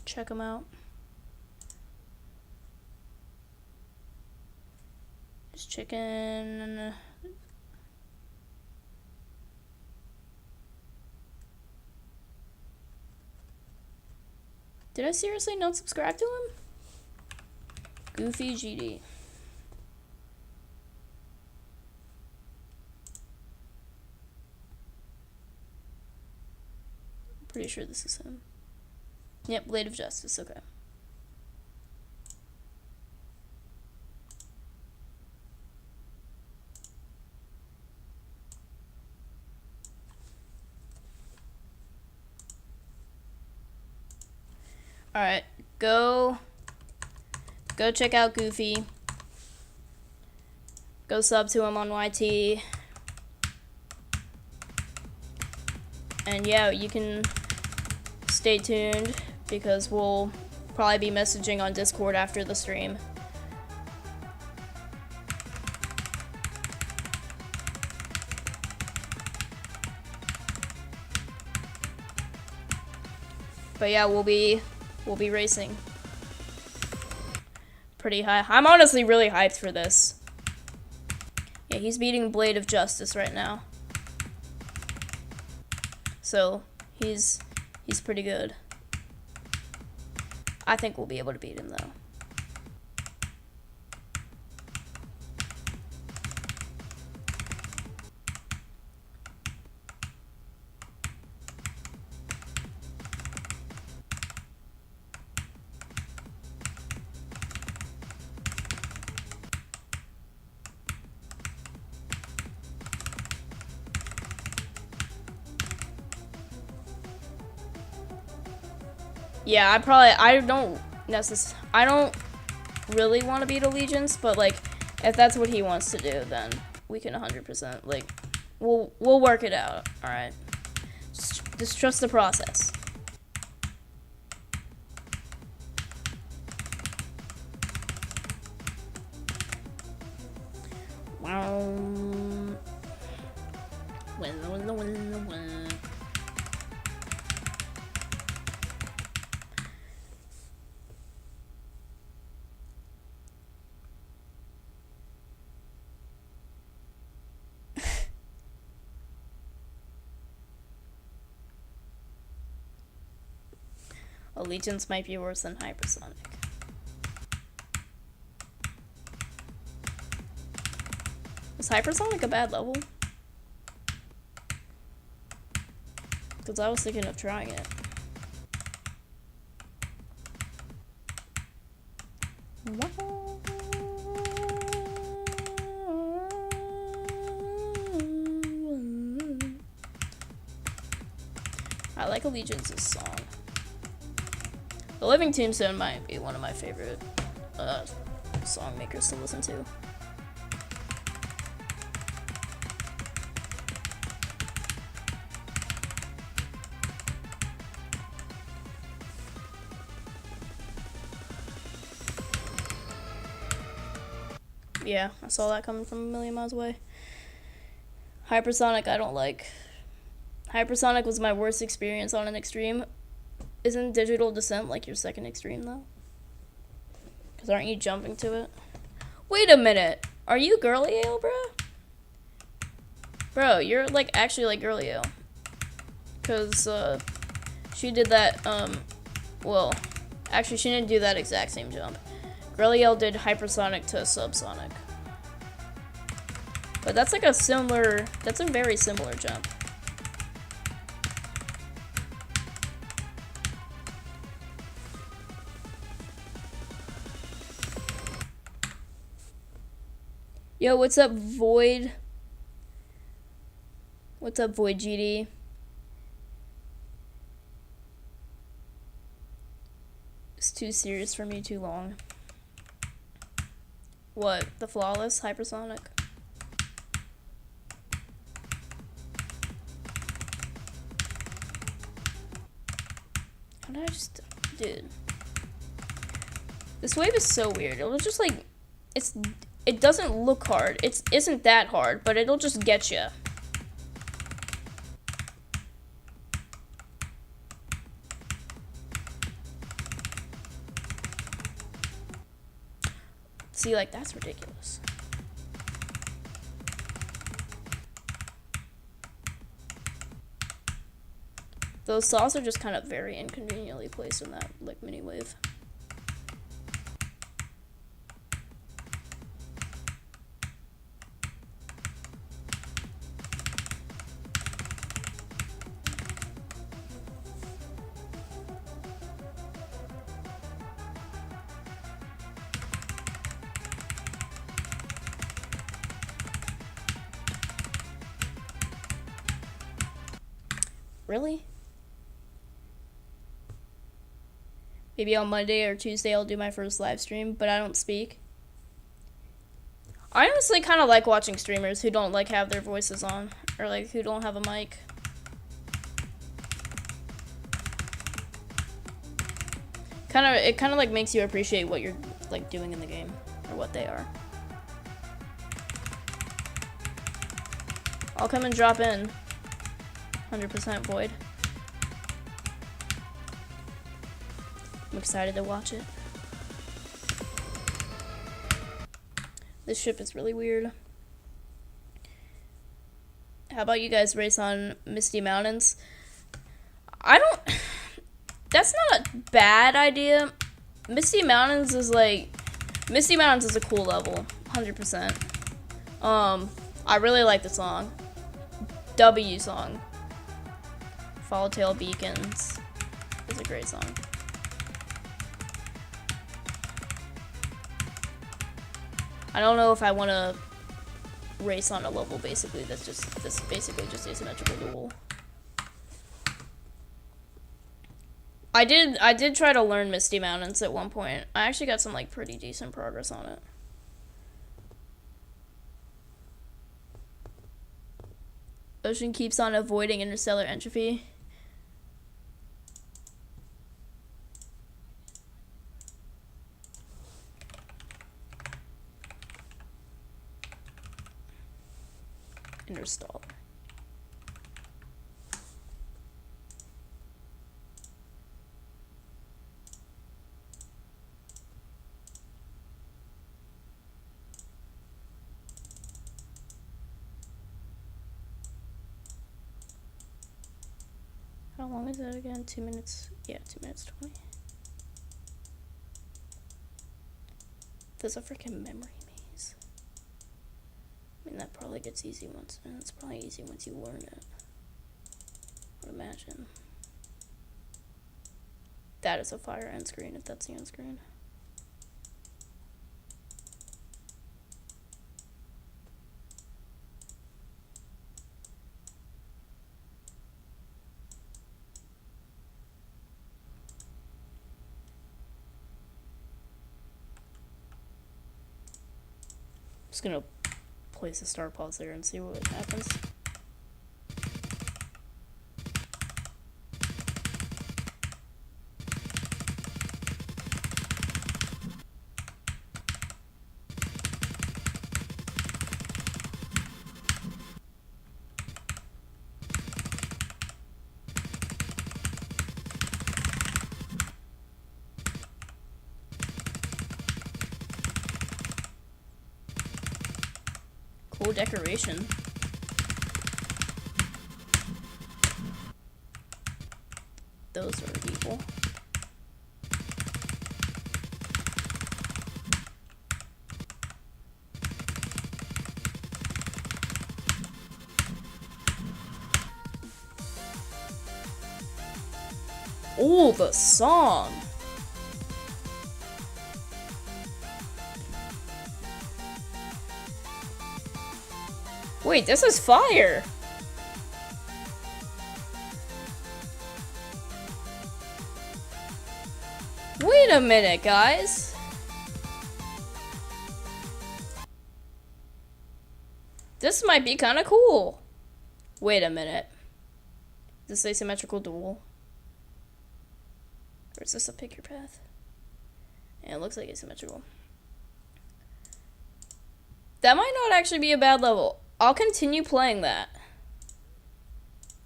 check him out. Just chicken. Did I seriously not subscribe to him? Goofy GD. Pretty sure this is him. Yep, Blade of Justice, okay. Alright, go check out Goofy. Go sub to him on YT. And yeah, you can stay tuned because we'll probably be messaging on Discord after the stream. But yeah, we'll be racing pretty high. I'm honestly really hyped for this. Yeah, he's beating Blade of Justice right now. So, he's pretty good. I think we'll be able to beat him though. Yeah, I don't really want to beat Allegiance, but like, if that's what he wants to do, then we can 100%, like, we'll work it out, alright? Just trust the process. Allegiance might be worse than Hypersonic. Is Hypersonic a bad level? Because I was thinking of trying it. I like Allegiance's song. The Living Tombstone might be one of my favorite song makers to listen to. Yeah, I saw that coming from a million miles away. Hypersonic, I don't like. Hypersonic was my worst experience on an extreme. Isn't Digital Descent like your second extreme, though? Because aren't you jumping to it? Wait a minute. Are you Girlio, bro? Bro, you're, like, actually like Girlio. Because, she did that, well, actually, she didn't do that exact same jump. Girlio did Hypersonic to Subsonic. But that's like a similar, that's a very similar jump. Yo, what's up, Void? What's up, Void GD? It's too serious for me, too long. What? The flawless Hypersonic? How did I just... Dude. This wave is so weird. It'll just like... It doesn't look hard. It isn't that hard, but it'll just get you. See, like, that's ridiculous. Those saws are just kind of very inconveniently placed in that, like, mini wave. Really? Maybe on Monday or Tuesday I'll do my first live stream, but I don't speak. I honestly kind of like watching streamers who don't like have their voices on, or like who don't have a mic. It kind of like makes you appreciate what you're like doing in the game, or what they are. I'll come and drop in. 100% void. I'm excited to watch it. This ship is really weird. How about you guys race on Misty Mountains? That's not a bad idea. Misty Mountains is a cool level. 100%. I really like the song. W song. Followtail Beacons is a great song. I don't know if I want to race on a level that's basically just asymmetrical duel. I did try to learn Misty Mountains at one point. I actually got some like pretty decent progress on it. Ocean keeps on avoiding interstellar entropy. Interstellar. How long is that again? 2 minutes? Yeah, 2 minutes 20. There's a freaking memory maze. I mean, that probably gets easy once, and it's probably easy once you learn it. I would imagine. That is a fire end screen, if that's the end screen. Just gonna place a star pause there and see what happens. Cool decoration. Those are evil. Oh, the song. Wait, this is fire! Wait a minute, guys! This might be kinda cool. Wait a minute. Is this asymmetrical duel? Or is this a pick your path? Yeah, it looks like asymmetrical. That might not actually be a bad level. I'll continue playing that.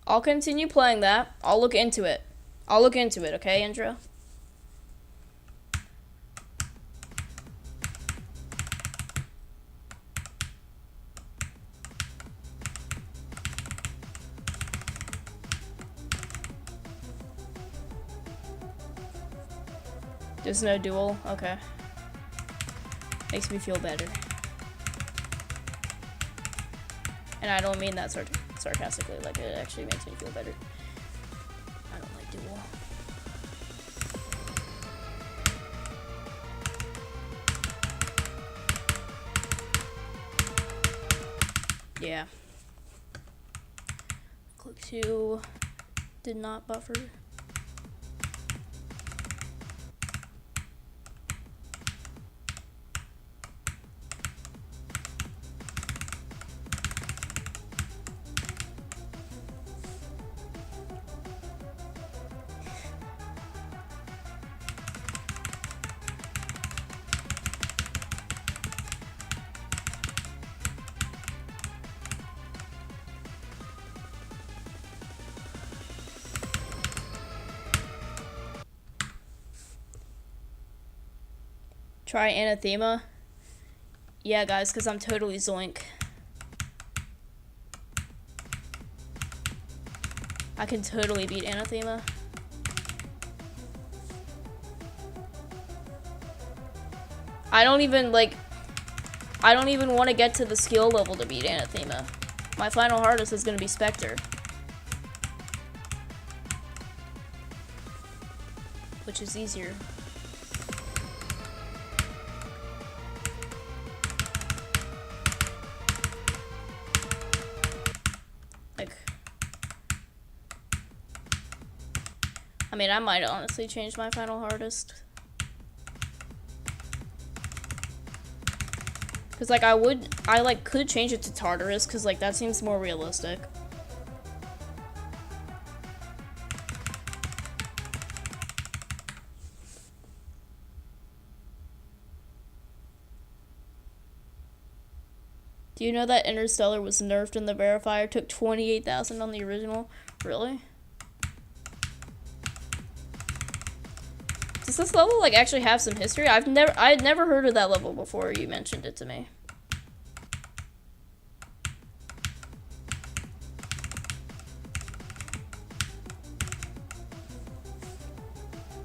I'll continue playing that. I'll look into it. I'll look into it, okay, Indra? There's no duel? Okay. Makes me feel better. And I don't mean that sarcastically, like it actually makes me feel better. I don't like duel. Yeah. Click 2 did not buffer. Try Anathema. Yeah, guys, because I'm totally zoink. I can totally beat Anathema. I don't even want to get to the skill level to beat Anathema. My final hardest is going to be Spectre. Which is easier. I mean, I might honestly change my final hardest. Cause like I could change it to Tartarus, cause like that seems more realistic. Do you know that Interstellar was nerfed and the verifier took 28,000 on the original? Really? Does this level like actually have some history? I had never heard of that level before you mentioned it to me.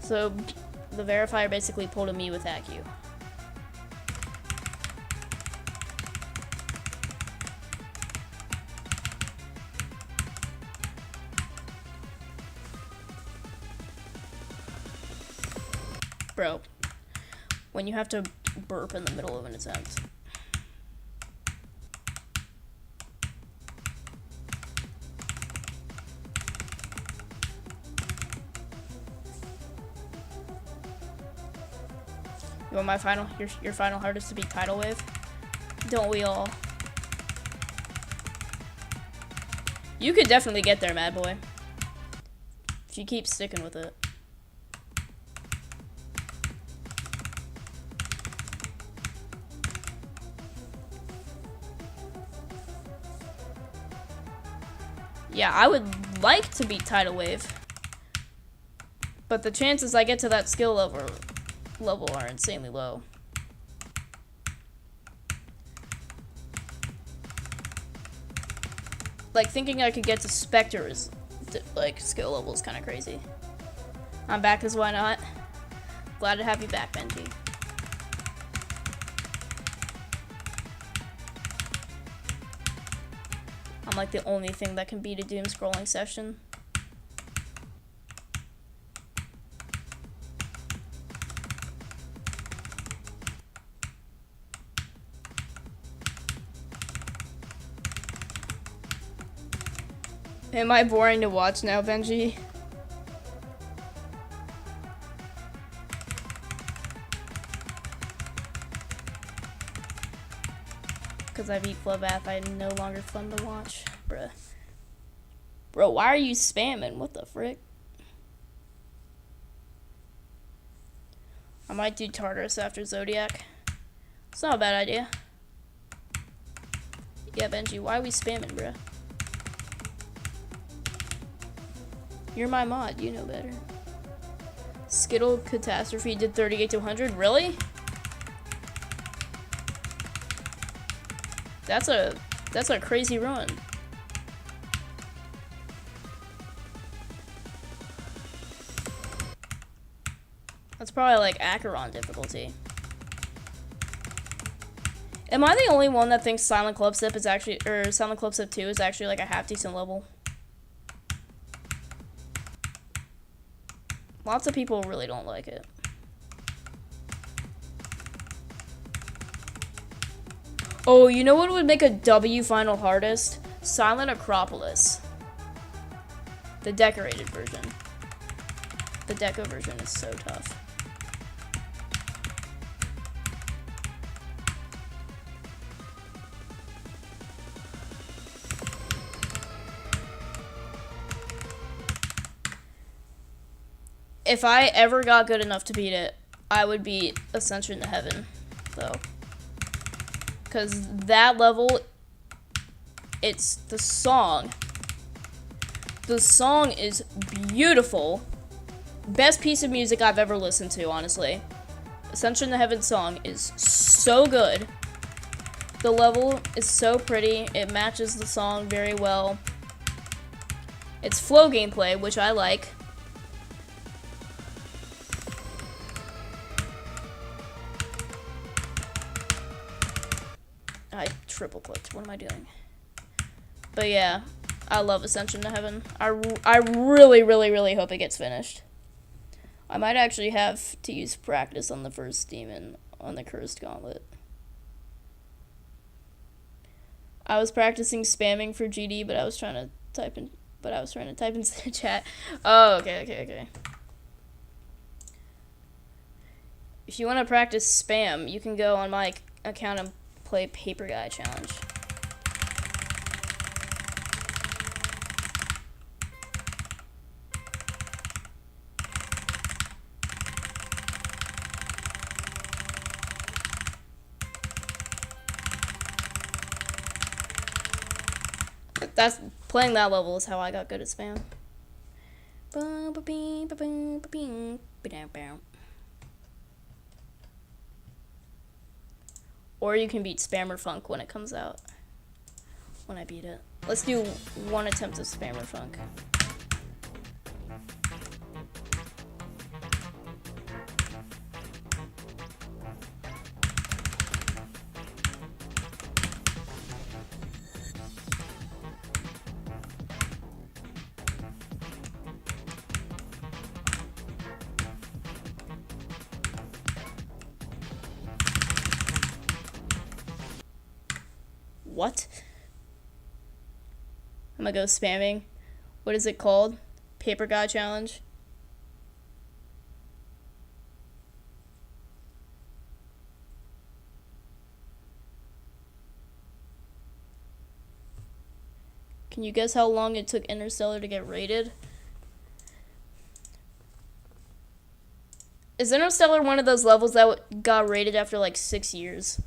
So the verifier basically pulled a me with AQ. Bro, when you have to burp in the middle of an attempt. You want my final, your final hardest to be Tidal Wave? Don't we all? You could definitely get there, Mad Boy. If you keep sticking with it. Yeah, I would like to beat Tidal Wave, but the chances I get to that skill level are insanely low. Like, thinking I could get to Spectre's like skill level is kind of crazy. I'm back as why not. Glad to have you back, Benji. I'm like the only thing that can beat a doom scrolling session. Am I boring to watch now, Benji? Because I beat Bloodbath, I'm no longer fun to watch. Bruh. Bro, why are you spamming? What the frick? I might do Tartarus after Zodiac. It's not a bad idea. Yeah, Benji, why are we spamming, bruh? You're my mod, you know better. Skittle Catastrophe did 38 to 100, really? That's a crazy run. That's probably like Acheron difficulty. Am I the only one that thinks Silent Clubstep is actually, or Silent Clubstep 2 is actually like a half decent level? Lots of people really don't like it. Oh, you know what would make a W final hardest? Silent Acropolis. The decorated version. The deco version is so tough. If I ever got good enough to beat it, I would beat Ascension to Heaven, though. Because that level, it's the song. The song is beautiful. Best piece of music I've ever listened to, honestly. Ascension to Heaven song is so good. The level is so pretty. It matches the song very well. It's flow gameplay, which I like. I triple clicked. What am I doing? But yeah, I love Ascension to Heaven. I really, really, really hope it gets finished. I might actually have to use practice on the first demon on the Cursed Gauntlet. I was practicing spamming for GD, but I was trying to type in chat. Oh, okay. If you want to practice spam, you can go on my account and play Paper Guy Challenge. Playing that level is how I got good at spam. Or you can beat Spammer Funk when it comes out. When I beat it. Let's do one attempt of Spammer Funk. What? I'm gonna go spamming. What is it called? Paper Guy Challenge? Can you guess how long it took Interstellar to get rated? Is Interstellar one of those levels that got rated after like 6 years?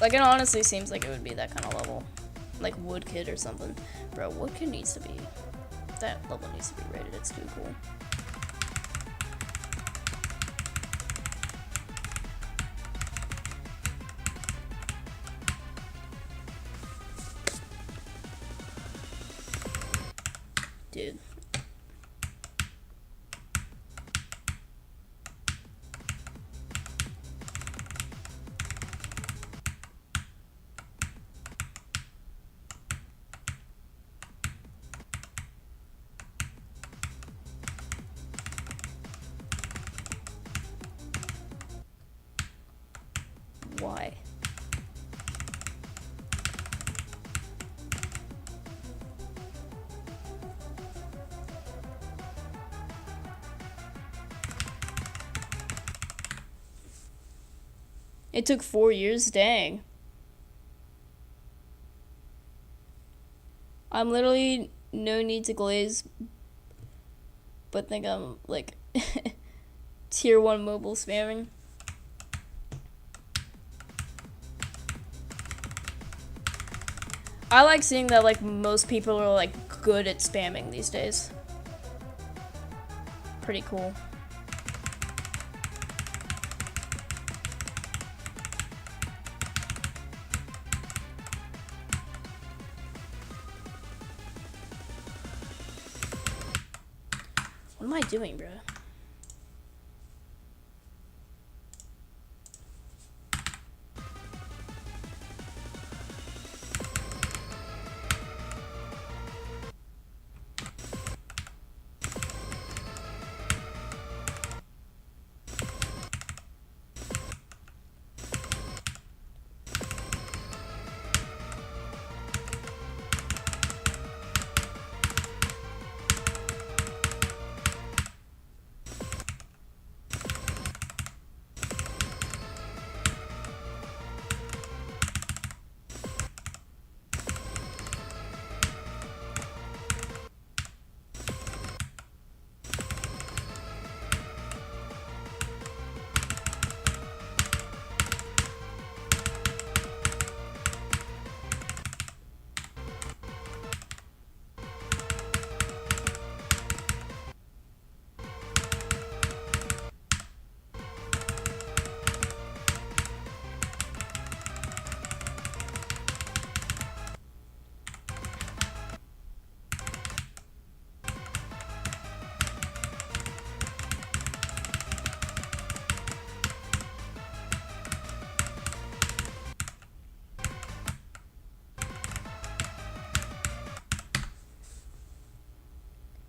Like, it honestly seems like it would be that kind of level. Like Woodkid or something. Bro, Woodkid needs to be... That level needs to be rated. It's too cool. Dude. Why? It took 4 years? Dang. I'm literally no need to glaze, but think I'm like tier 1 mobile spamming. I like seeing that like most people are like good at spamming these days. Pretty cool. What am I doing, bro?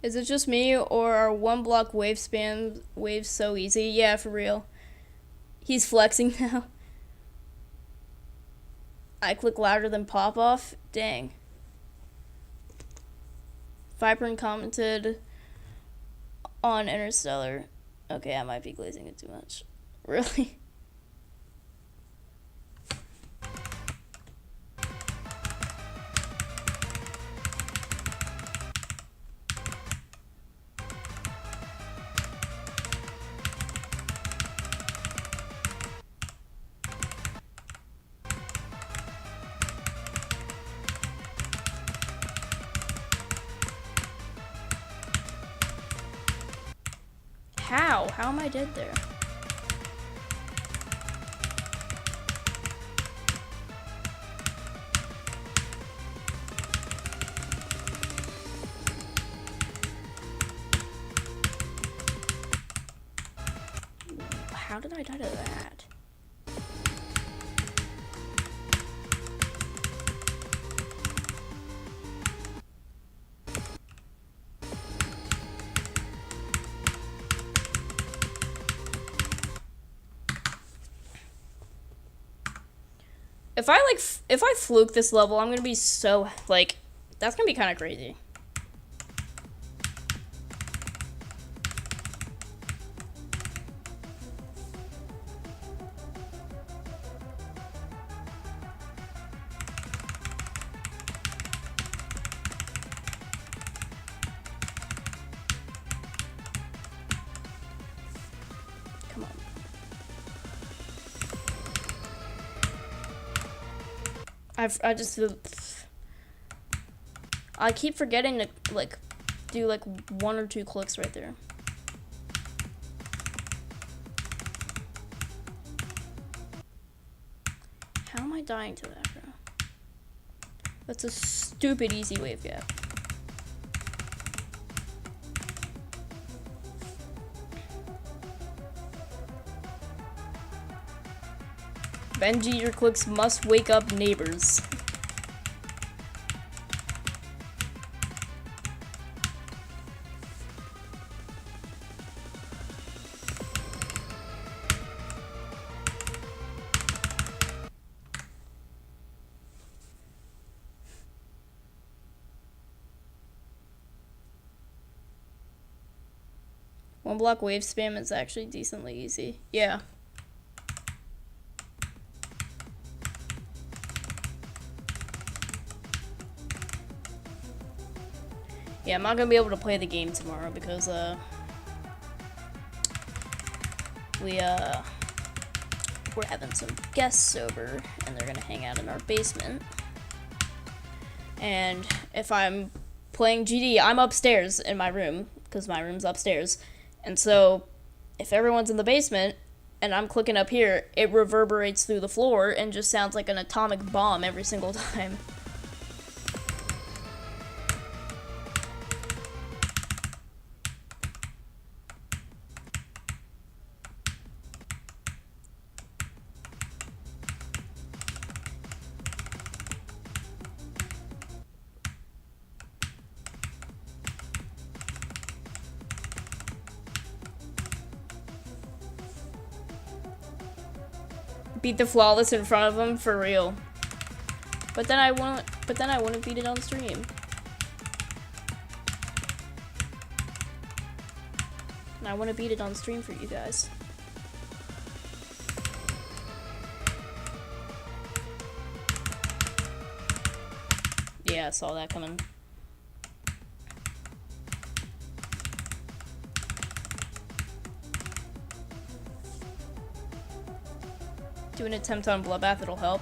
Is it just me, or are one block wave spam waves so easy? Yeah, for real. He's flexing now. I click louder than pop off? Dang. Vibrant commented on Interstellar. Okay, I might be glazing it too much. Really? How? How am I dead there? How did I die to that? If I fluke this level, I'm gonna be so, like, that's gonna be kind of crazy. Come on. I keep forgetting to, like, do, like, 1 or 2 clicks right there. How am I dying to that, bro? That's a stupid easy wave gap. Benji, your clicks must wake up neighbors. One block wave spam is actually decently easy. Yeah. Yeah, I'm not gonna be able to play the game tomorrow because we're having some guests over and they're gonna hang out in our basement. And if I'm playing GD, I'm upstairs in my room because my room's upstairs. And so if everyone's in the basement and I'm clicking up here, it reverberates through the floor and just sounds like an atomic bomb every single time. beat the flawless in front of him for real. But then I wouldn't beat it on stream. And I want to beat it on stream for you guys. Yeah, I saw that coming. Do an attempt on Bloodbath, it'll help.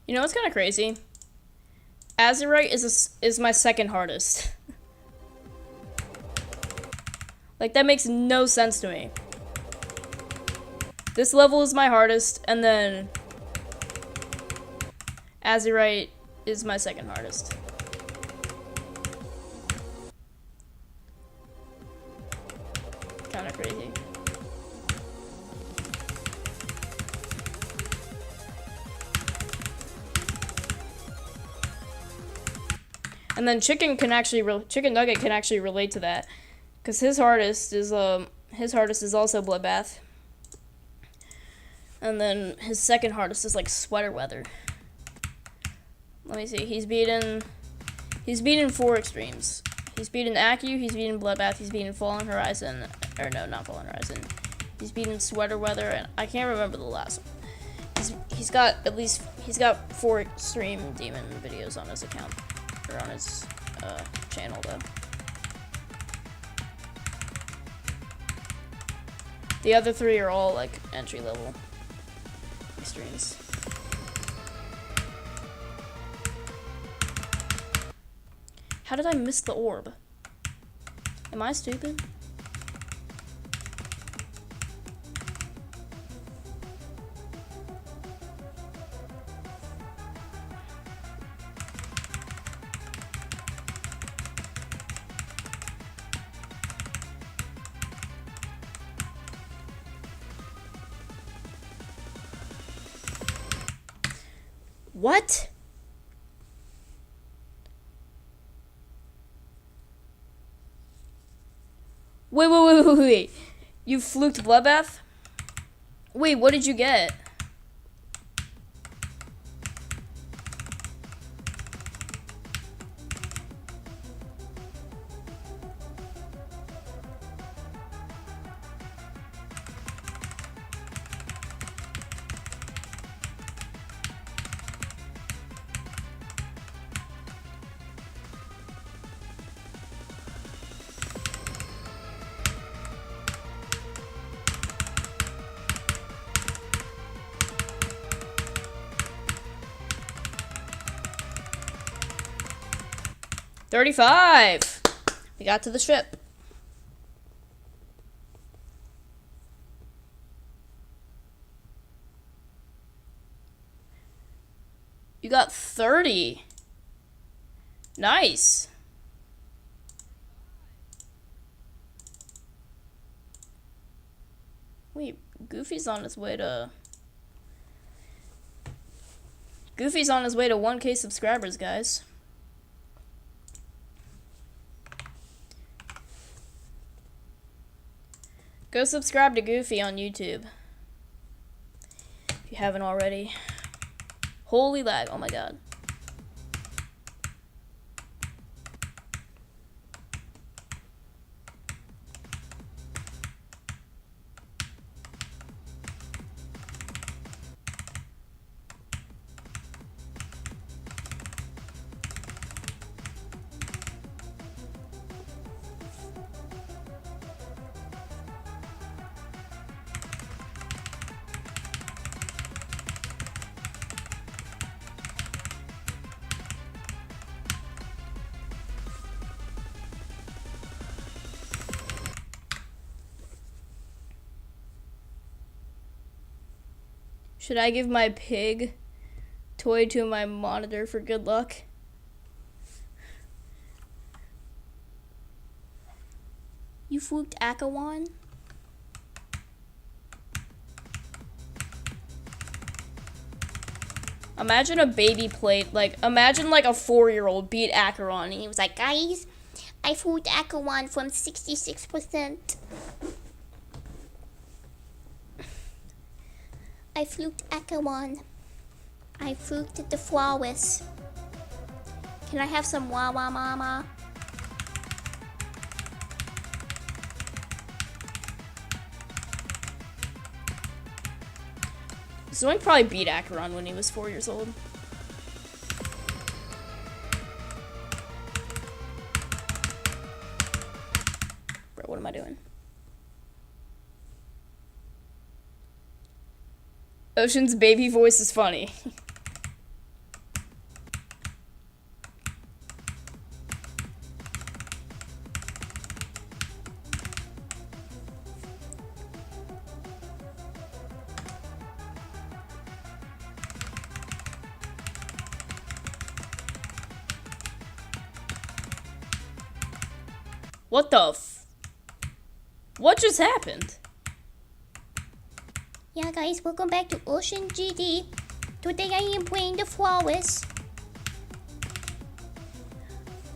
You know what's kind of crazy? Azurite is my second hardest. Like, that makes no sense to me. This level is my hardest, and then Azurite is my second hardest. Kind of crazy. And then Chicken Nugget can actually relate to that, because his hardest is also Bloodbath, and then his second hardest is like Sweater Weather. Let me see. He's beaten 4 extremes. He's beaten Acu. He's beaten Bloodbath. He's beaten Fallen Horizon, or no, not Fallen Horizon. He's beaten Sweater Weather, and I can't remember the last one. He's got 4 extreme demon videos on his account. Or on his channel, though. The other 3 are all like entry level extremes. How did I miss the orb? Am I stupid? What? Wait. You fluked Bloodbath? Wait, what did you get? $35. We got to the strip. You got 30. Nice. Wait, Goofy's on his way to 1K subscribers, guys. Go subscribe to Goofy on YouTube if you haven't already. Holy lag, oh my god. Should I give my pig toy to my monitor for good luck? You fluked Akawan? Imagine a baby played, like, imagine like a 4-year-old beat Acheron and he was like, guys, I fluked Akawan from 66%. I fluked Akawan. I fluked the flawless. Can I have some Wawa Mama? Zoink probably beat Acheron when he was 4 years old. Bro, what am I doing? Ocean's baby voice is funny. What the What just happened? Yeah, guys, welcome back to Ocean GD. Today I am playing the Flawless.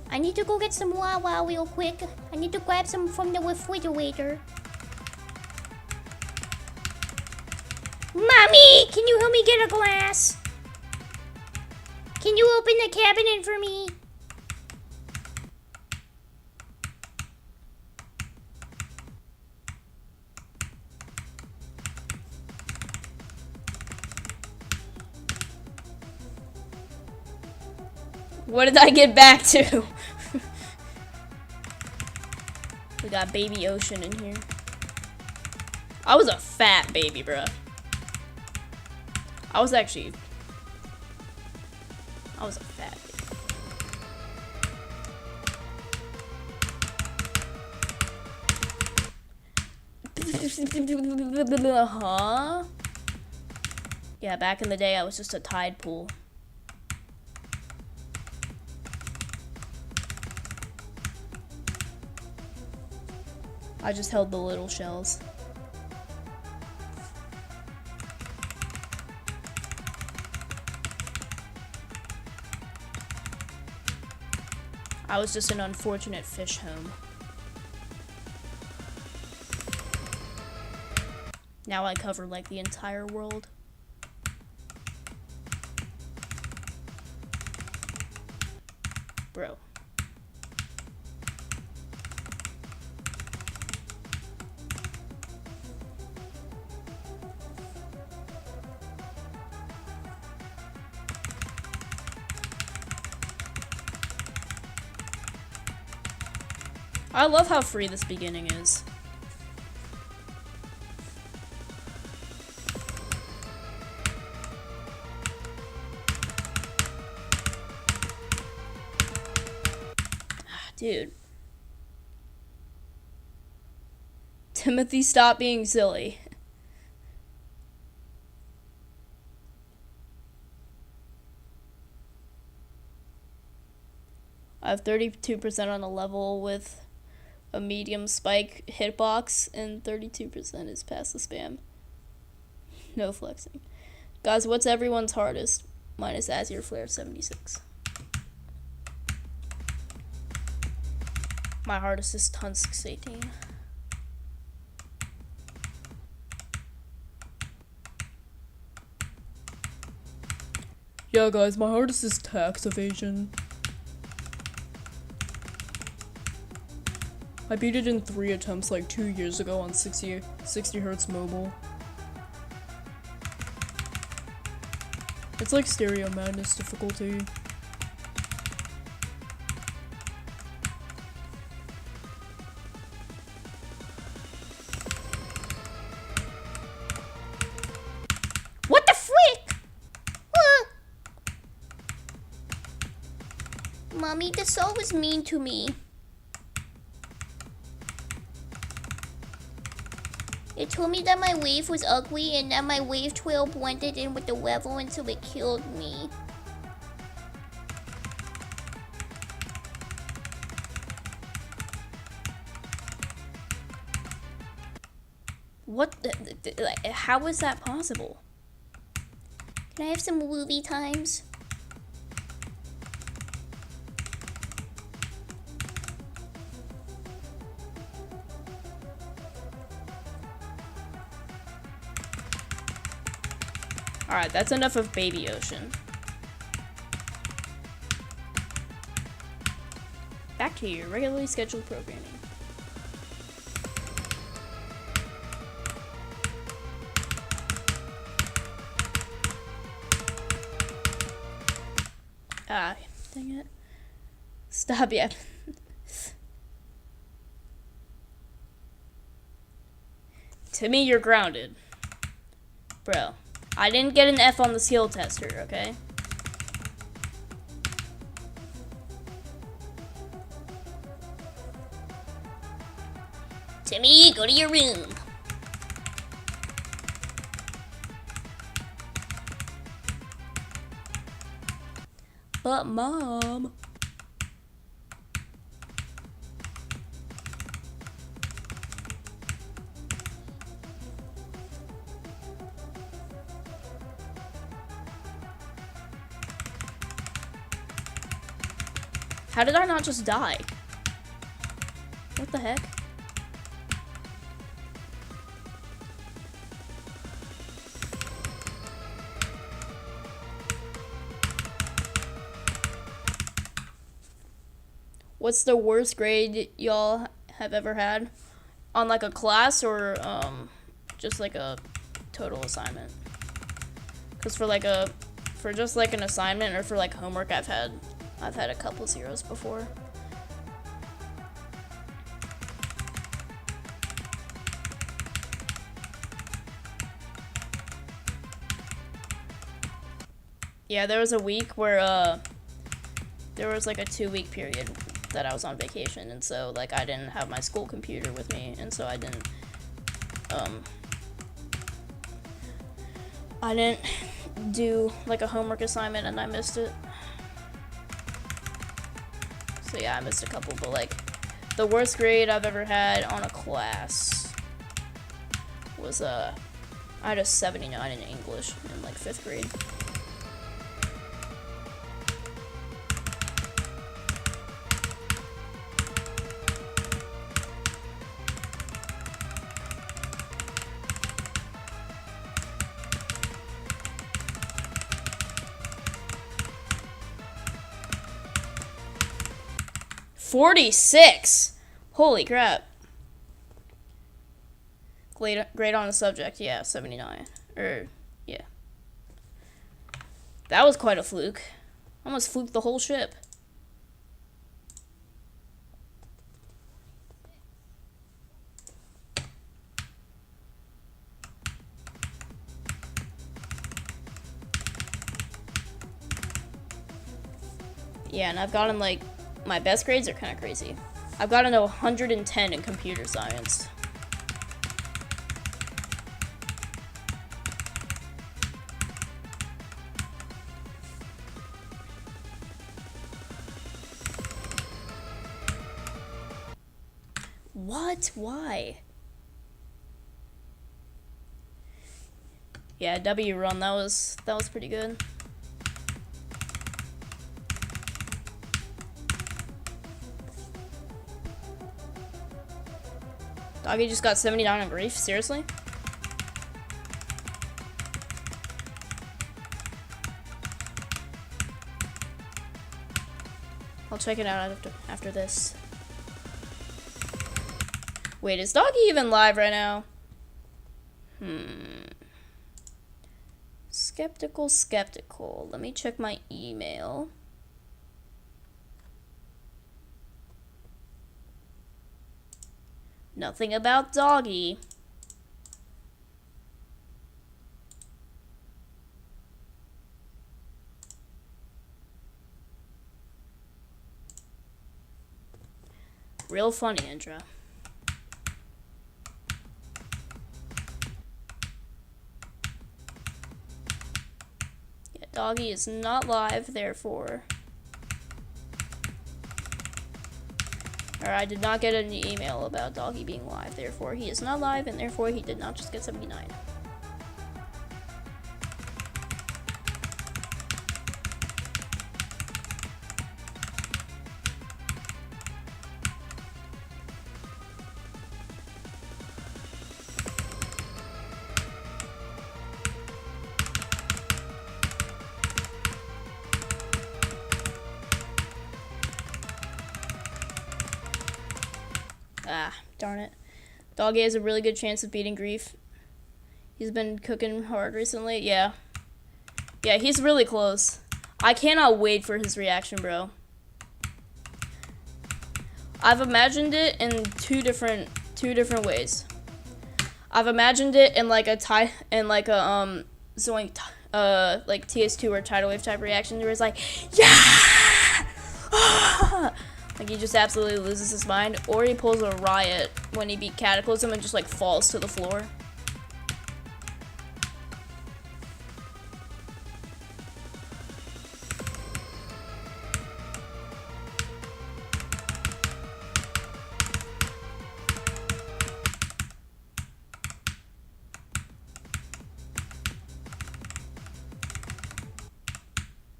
I need to go get some Wawa real quick. I need to grab some from the refrigerator. Mommy, can you help me get a glass? Can you open the cabinet for me? What did I get back to? We got baby Ocean in here. I was a fat baby, bruh. I was a fat baby. Huh? Yeah, back in the day, I was just a tide pool. I just held the little shells. I was just an unfortunate fish home. Now I cover like the entire world. Bro. I love how free this beginning is. Dude. Timothy, stop being silly. I have 32% on the level with a medium spike hitbox, and 32% is past the spam. No flexing. Guys, what's everyone's hardest? Mine is Azure Flare 76. My hardest is Ton 618. Yeah, guys, my hardest is tax evasion. I beat it in 3 attempts like 2 years ago on 60 Hertz mobile. It's like Stereo Madness difficulty. What the frick? Mommy, the soul was mean to me. It told me that my wave was ugly and that my wave trail blended in with the level until it killed me. What? Like, how is that possible? Can I have some movie times? Alright, that's enough of Baby Ocean. Back to your regularly scheduled programming. Ah, dang it. Stop, yeah. To me, you're grounded. Bro, I didn't get an F on the skill tester, okay? Timmy, go to your room. But Mom. How did I not just die? What the heck? What's the worst grade y'all have ever had? On like a class or just like a total assignment? Because for just like an assignment or for like homework, I've had a couple zeros before. Yeah, there was a week where there was like a 2-week period that I was on vacation, and so like I didn't have my school computer with me, and so I didn't do like a homework assignment, and I missed it. So yeah, I missed a couple, but like the worst grade I've ever had on a class was I had a 79 in English in like 5th grade. .46! Holy crap. Grade on the subject, yeah, 79. Yeah. That was quite a fluke. Almost fluked the whole ship. Yeah, and I've gotten like, my best grades are kind of crazy. I've gotten a 110 in computer science. What? Why? Yeah, W run, that was pretty good. Doggy just got 79 on grief? Seriously? I'll check it out after this. Wait, is Doggy even live right now? Skeptical. Let me check my email. Nothing about Doggy. Real funny, Indra. Yeah, Doggy is not live, therefore. Or I did not get any email about Doggy being live. Therefore, he is not live, and therefore he did not just get 79. Ah, darn it. Doggy has a really good chance of beating Grief. He's been cooking hard recently. Yeah. Yeah, he's really close. I cannot wait for his reaction, bro. I've imagined it in two different ways. I've imagined it in like a Zoink like TS2 or tidal wave type reaction where it's like, yeah! Like, he just absolutely loses his mind. Or he pulls a Riot when he beat Cataclysm and just, like, falls to the floor.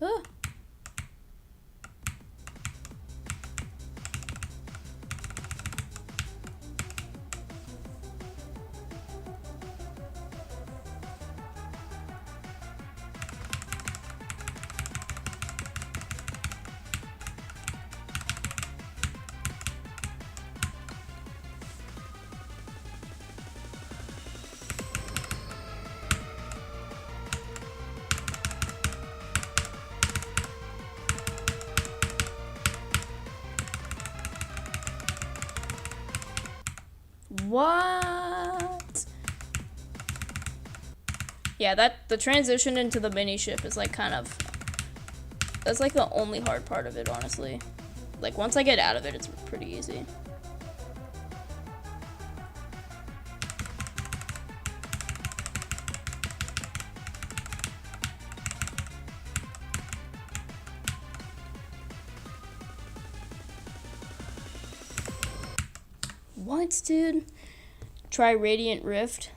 Ah. What? Yeah, the transition into the mini ship is like that's like the only hard part of it, honestly. Like, once I get out of it, it's pretty easy. What, dude? Try Radiant Rift.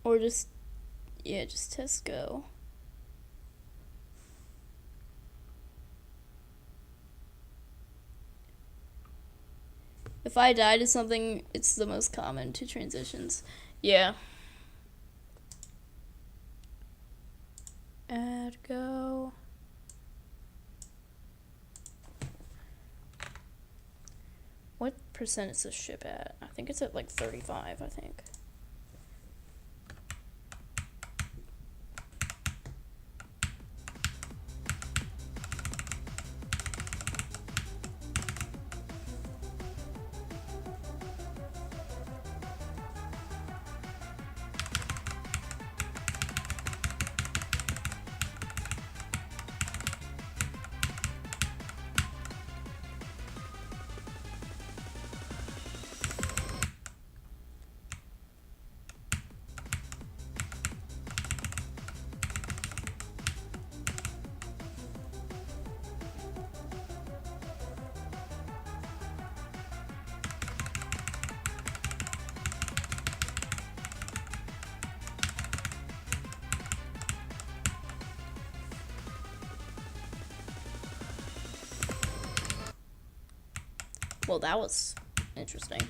Or just test Go. If I die to something, it's the most common to transitions. Yeah. Add Go. What percent is this ship at? I think it's at like 35, I think. Well, that was interesting.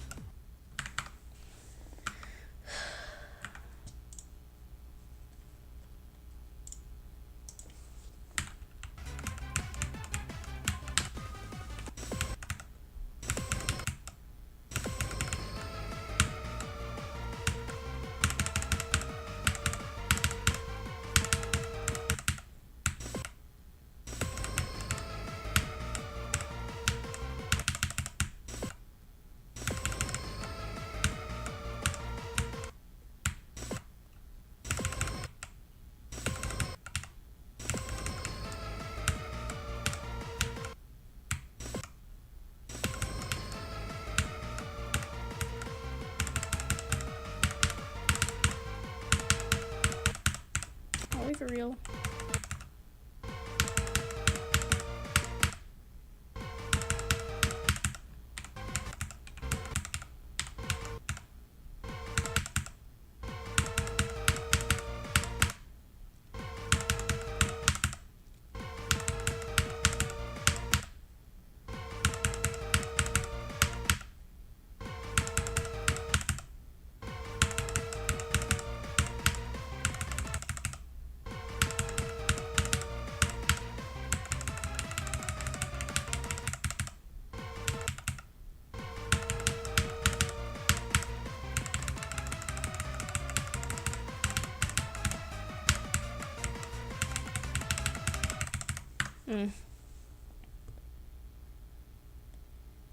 Are we for real?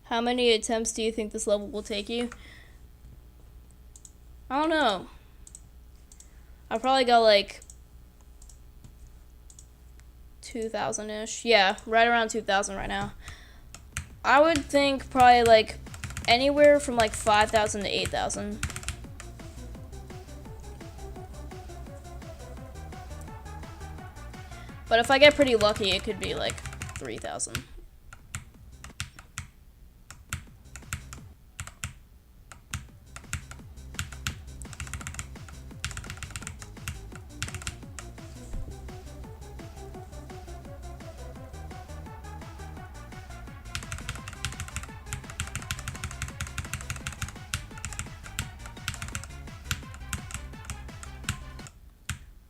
How many attempts do you think this level will take you? I don't know. I probably got like 2,000-ish. Yeah, right around 2,000 right now. I would think probably like anywhere from like 5,000 to 8,000. But if I get pretty lucky, it could be like 3,000.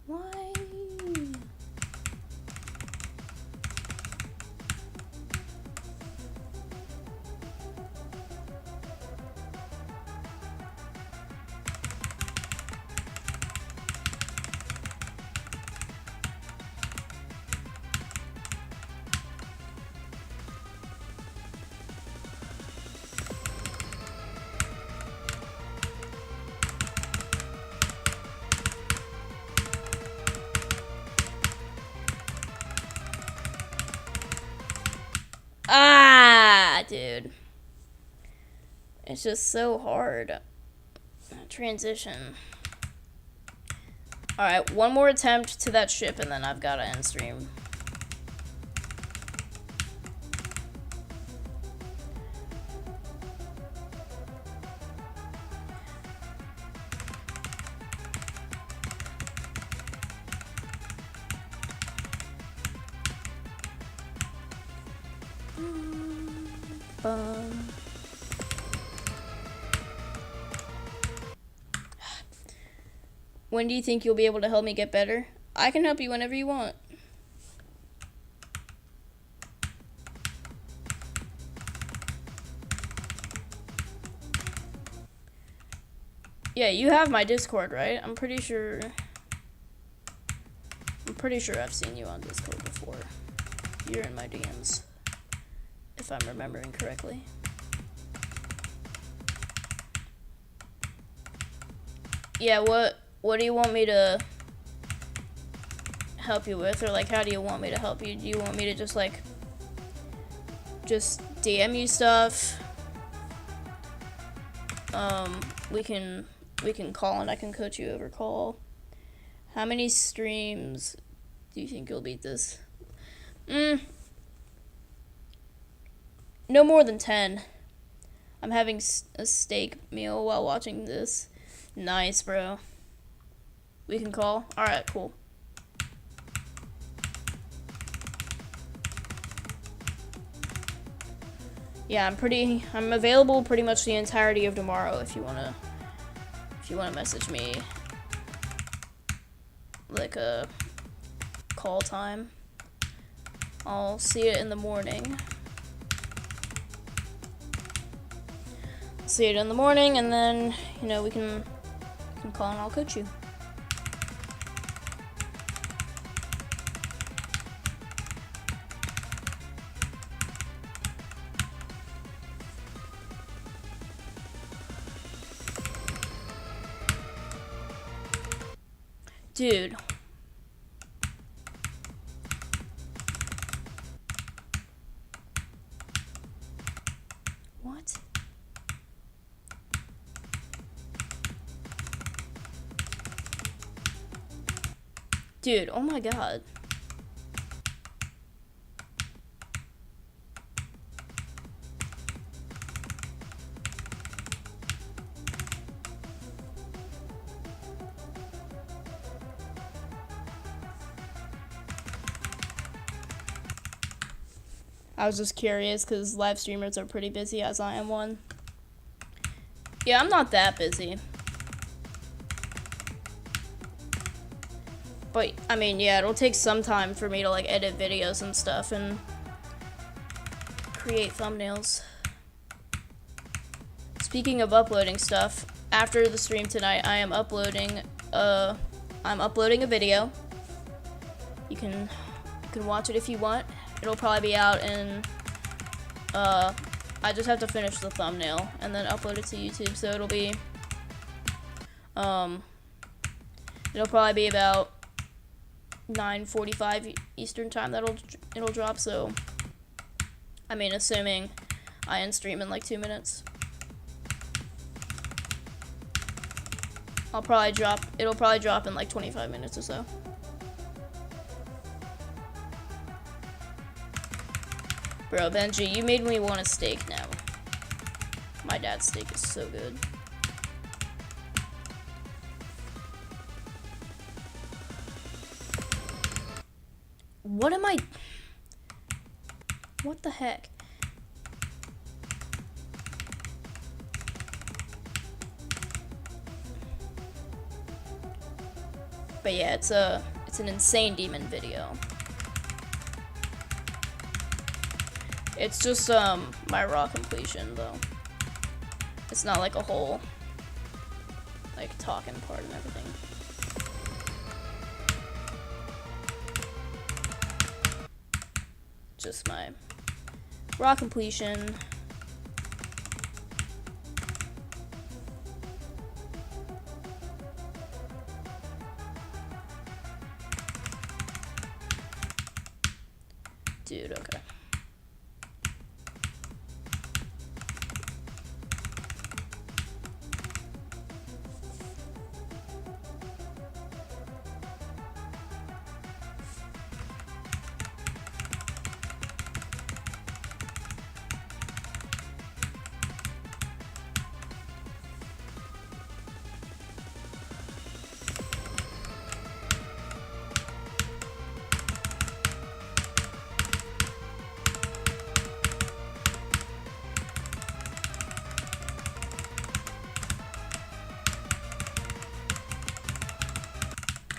Why? Ah, dude. It's just so hard. Transition. Alright, one more attempt to that ship and then I've got to end stream. When do you think you'll be able to help me get better? I can help you whenever you want. Yeah, you have my Discord, right? I'm pretty sure I've seen you on Discord before. You're in my DMs, if I'm remembering correctly. Yeah, what do you want me to help you with? Or like, how do you want me to help you? Do you want me to just like, just DM you stuff? We can call and I can coach you over call. How many streams do you think you'll beat this? No more than 10. I'm having a steak meal while watching this. Nice, bro. We can call? Alright, cool. Yeah, I'm available pretty much the entirety of tomorrow if you wanna message me like a call time. I'll see it in the morning. See it in the morning and then, you know, we can call and I'll coach you. Dude. What? Dude, oh my god. I was just curious because live streamers are pretty busy, as I am one. Yeah, I'm not that busy. But, I mean, yeah, it'll take some time for me to, like, edit videos and stuff and create thumbnails. Speaking of uploading stuff, after the stream tonight, I'm uploading a video. You can watch it if you want. It'll probably be out in, I just have to finish the thumbnail and then upload it to YouTube, so it'll be, it'll probably be about 9:45 Eastern time it'll drop, so, I mean, assuming I end stream in like 2 minutes. It'll probably drop in like 25 minutes or so. Bro, Benji, you made me want a steak now. My dad's steak is so good. What the heck? But yeah, it's an insane demon video. It's just my raw completion though. It's not like a whole like talking part and everything. Just my raw completion. Dude, okay.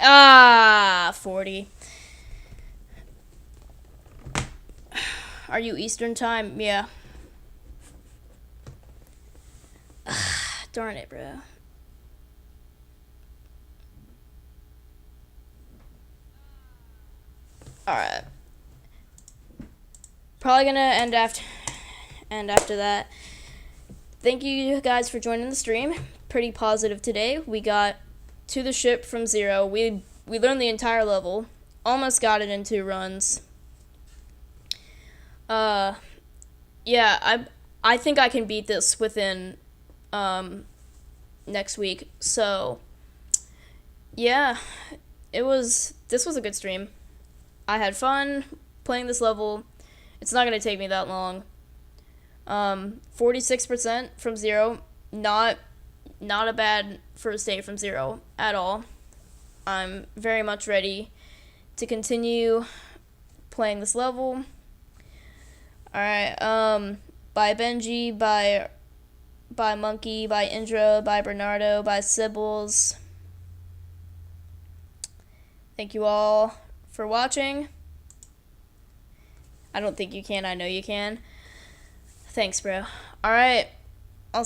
Ah, 40. Are you Eastern time? Yeah. Darn it, bro. Alright. Probably gonna end after that. Thank you guys for joining the stream. Pretty positive today. We got to the ship from 0. We learned the entire level. Almost got it in 2 runs. Yeah, I think I can beat this within next week. So yeah, this was a good stream. I had fun playing this level. It's not gonna take me that long. 46% from 0. Not a bad first day from 0 at all. I'm very much ready to continue playing this level. Alright, bye Benji, bye Monkey, bye Indra, bye Bernardo, bye Sibbles. Thank you all for watching. I don't think you can, I know you can. Thanks, bro. Alright.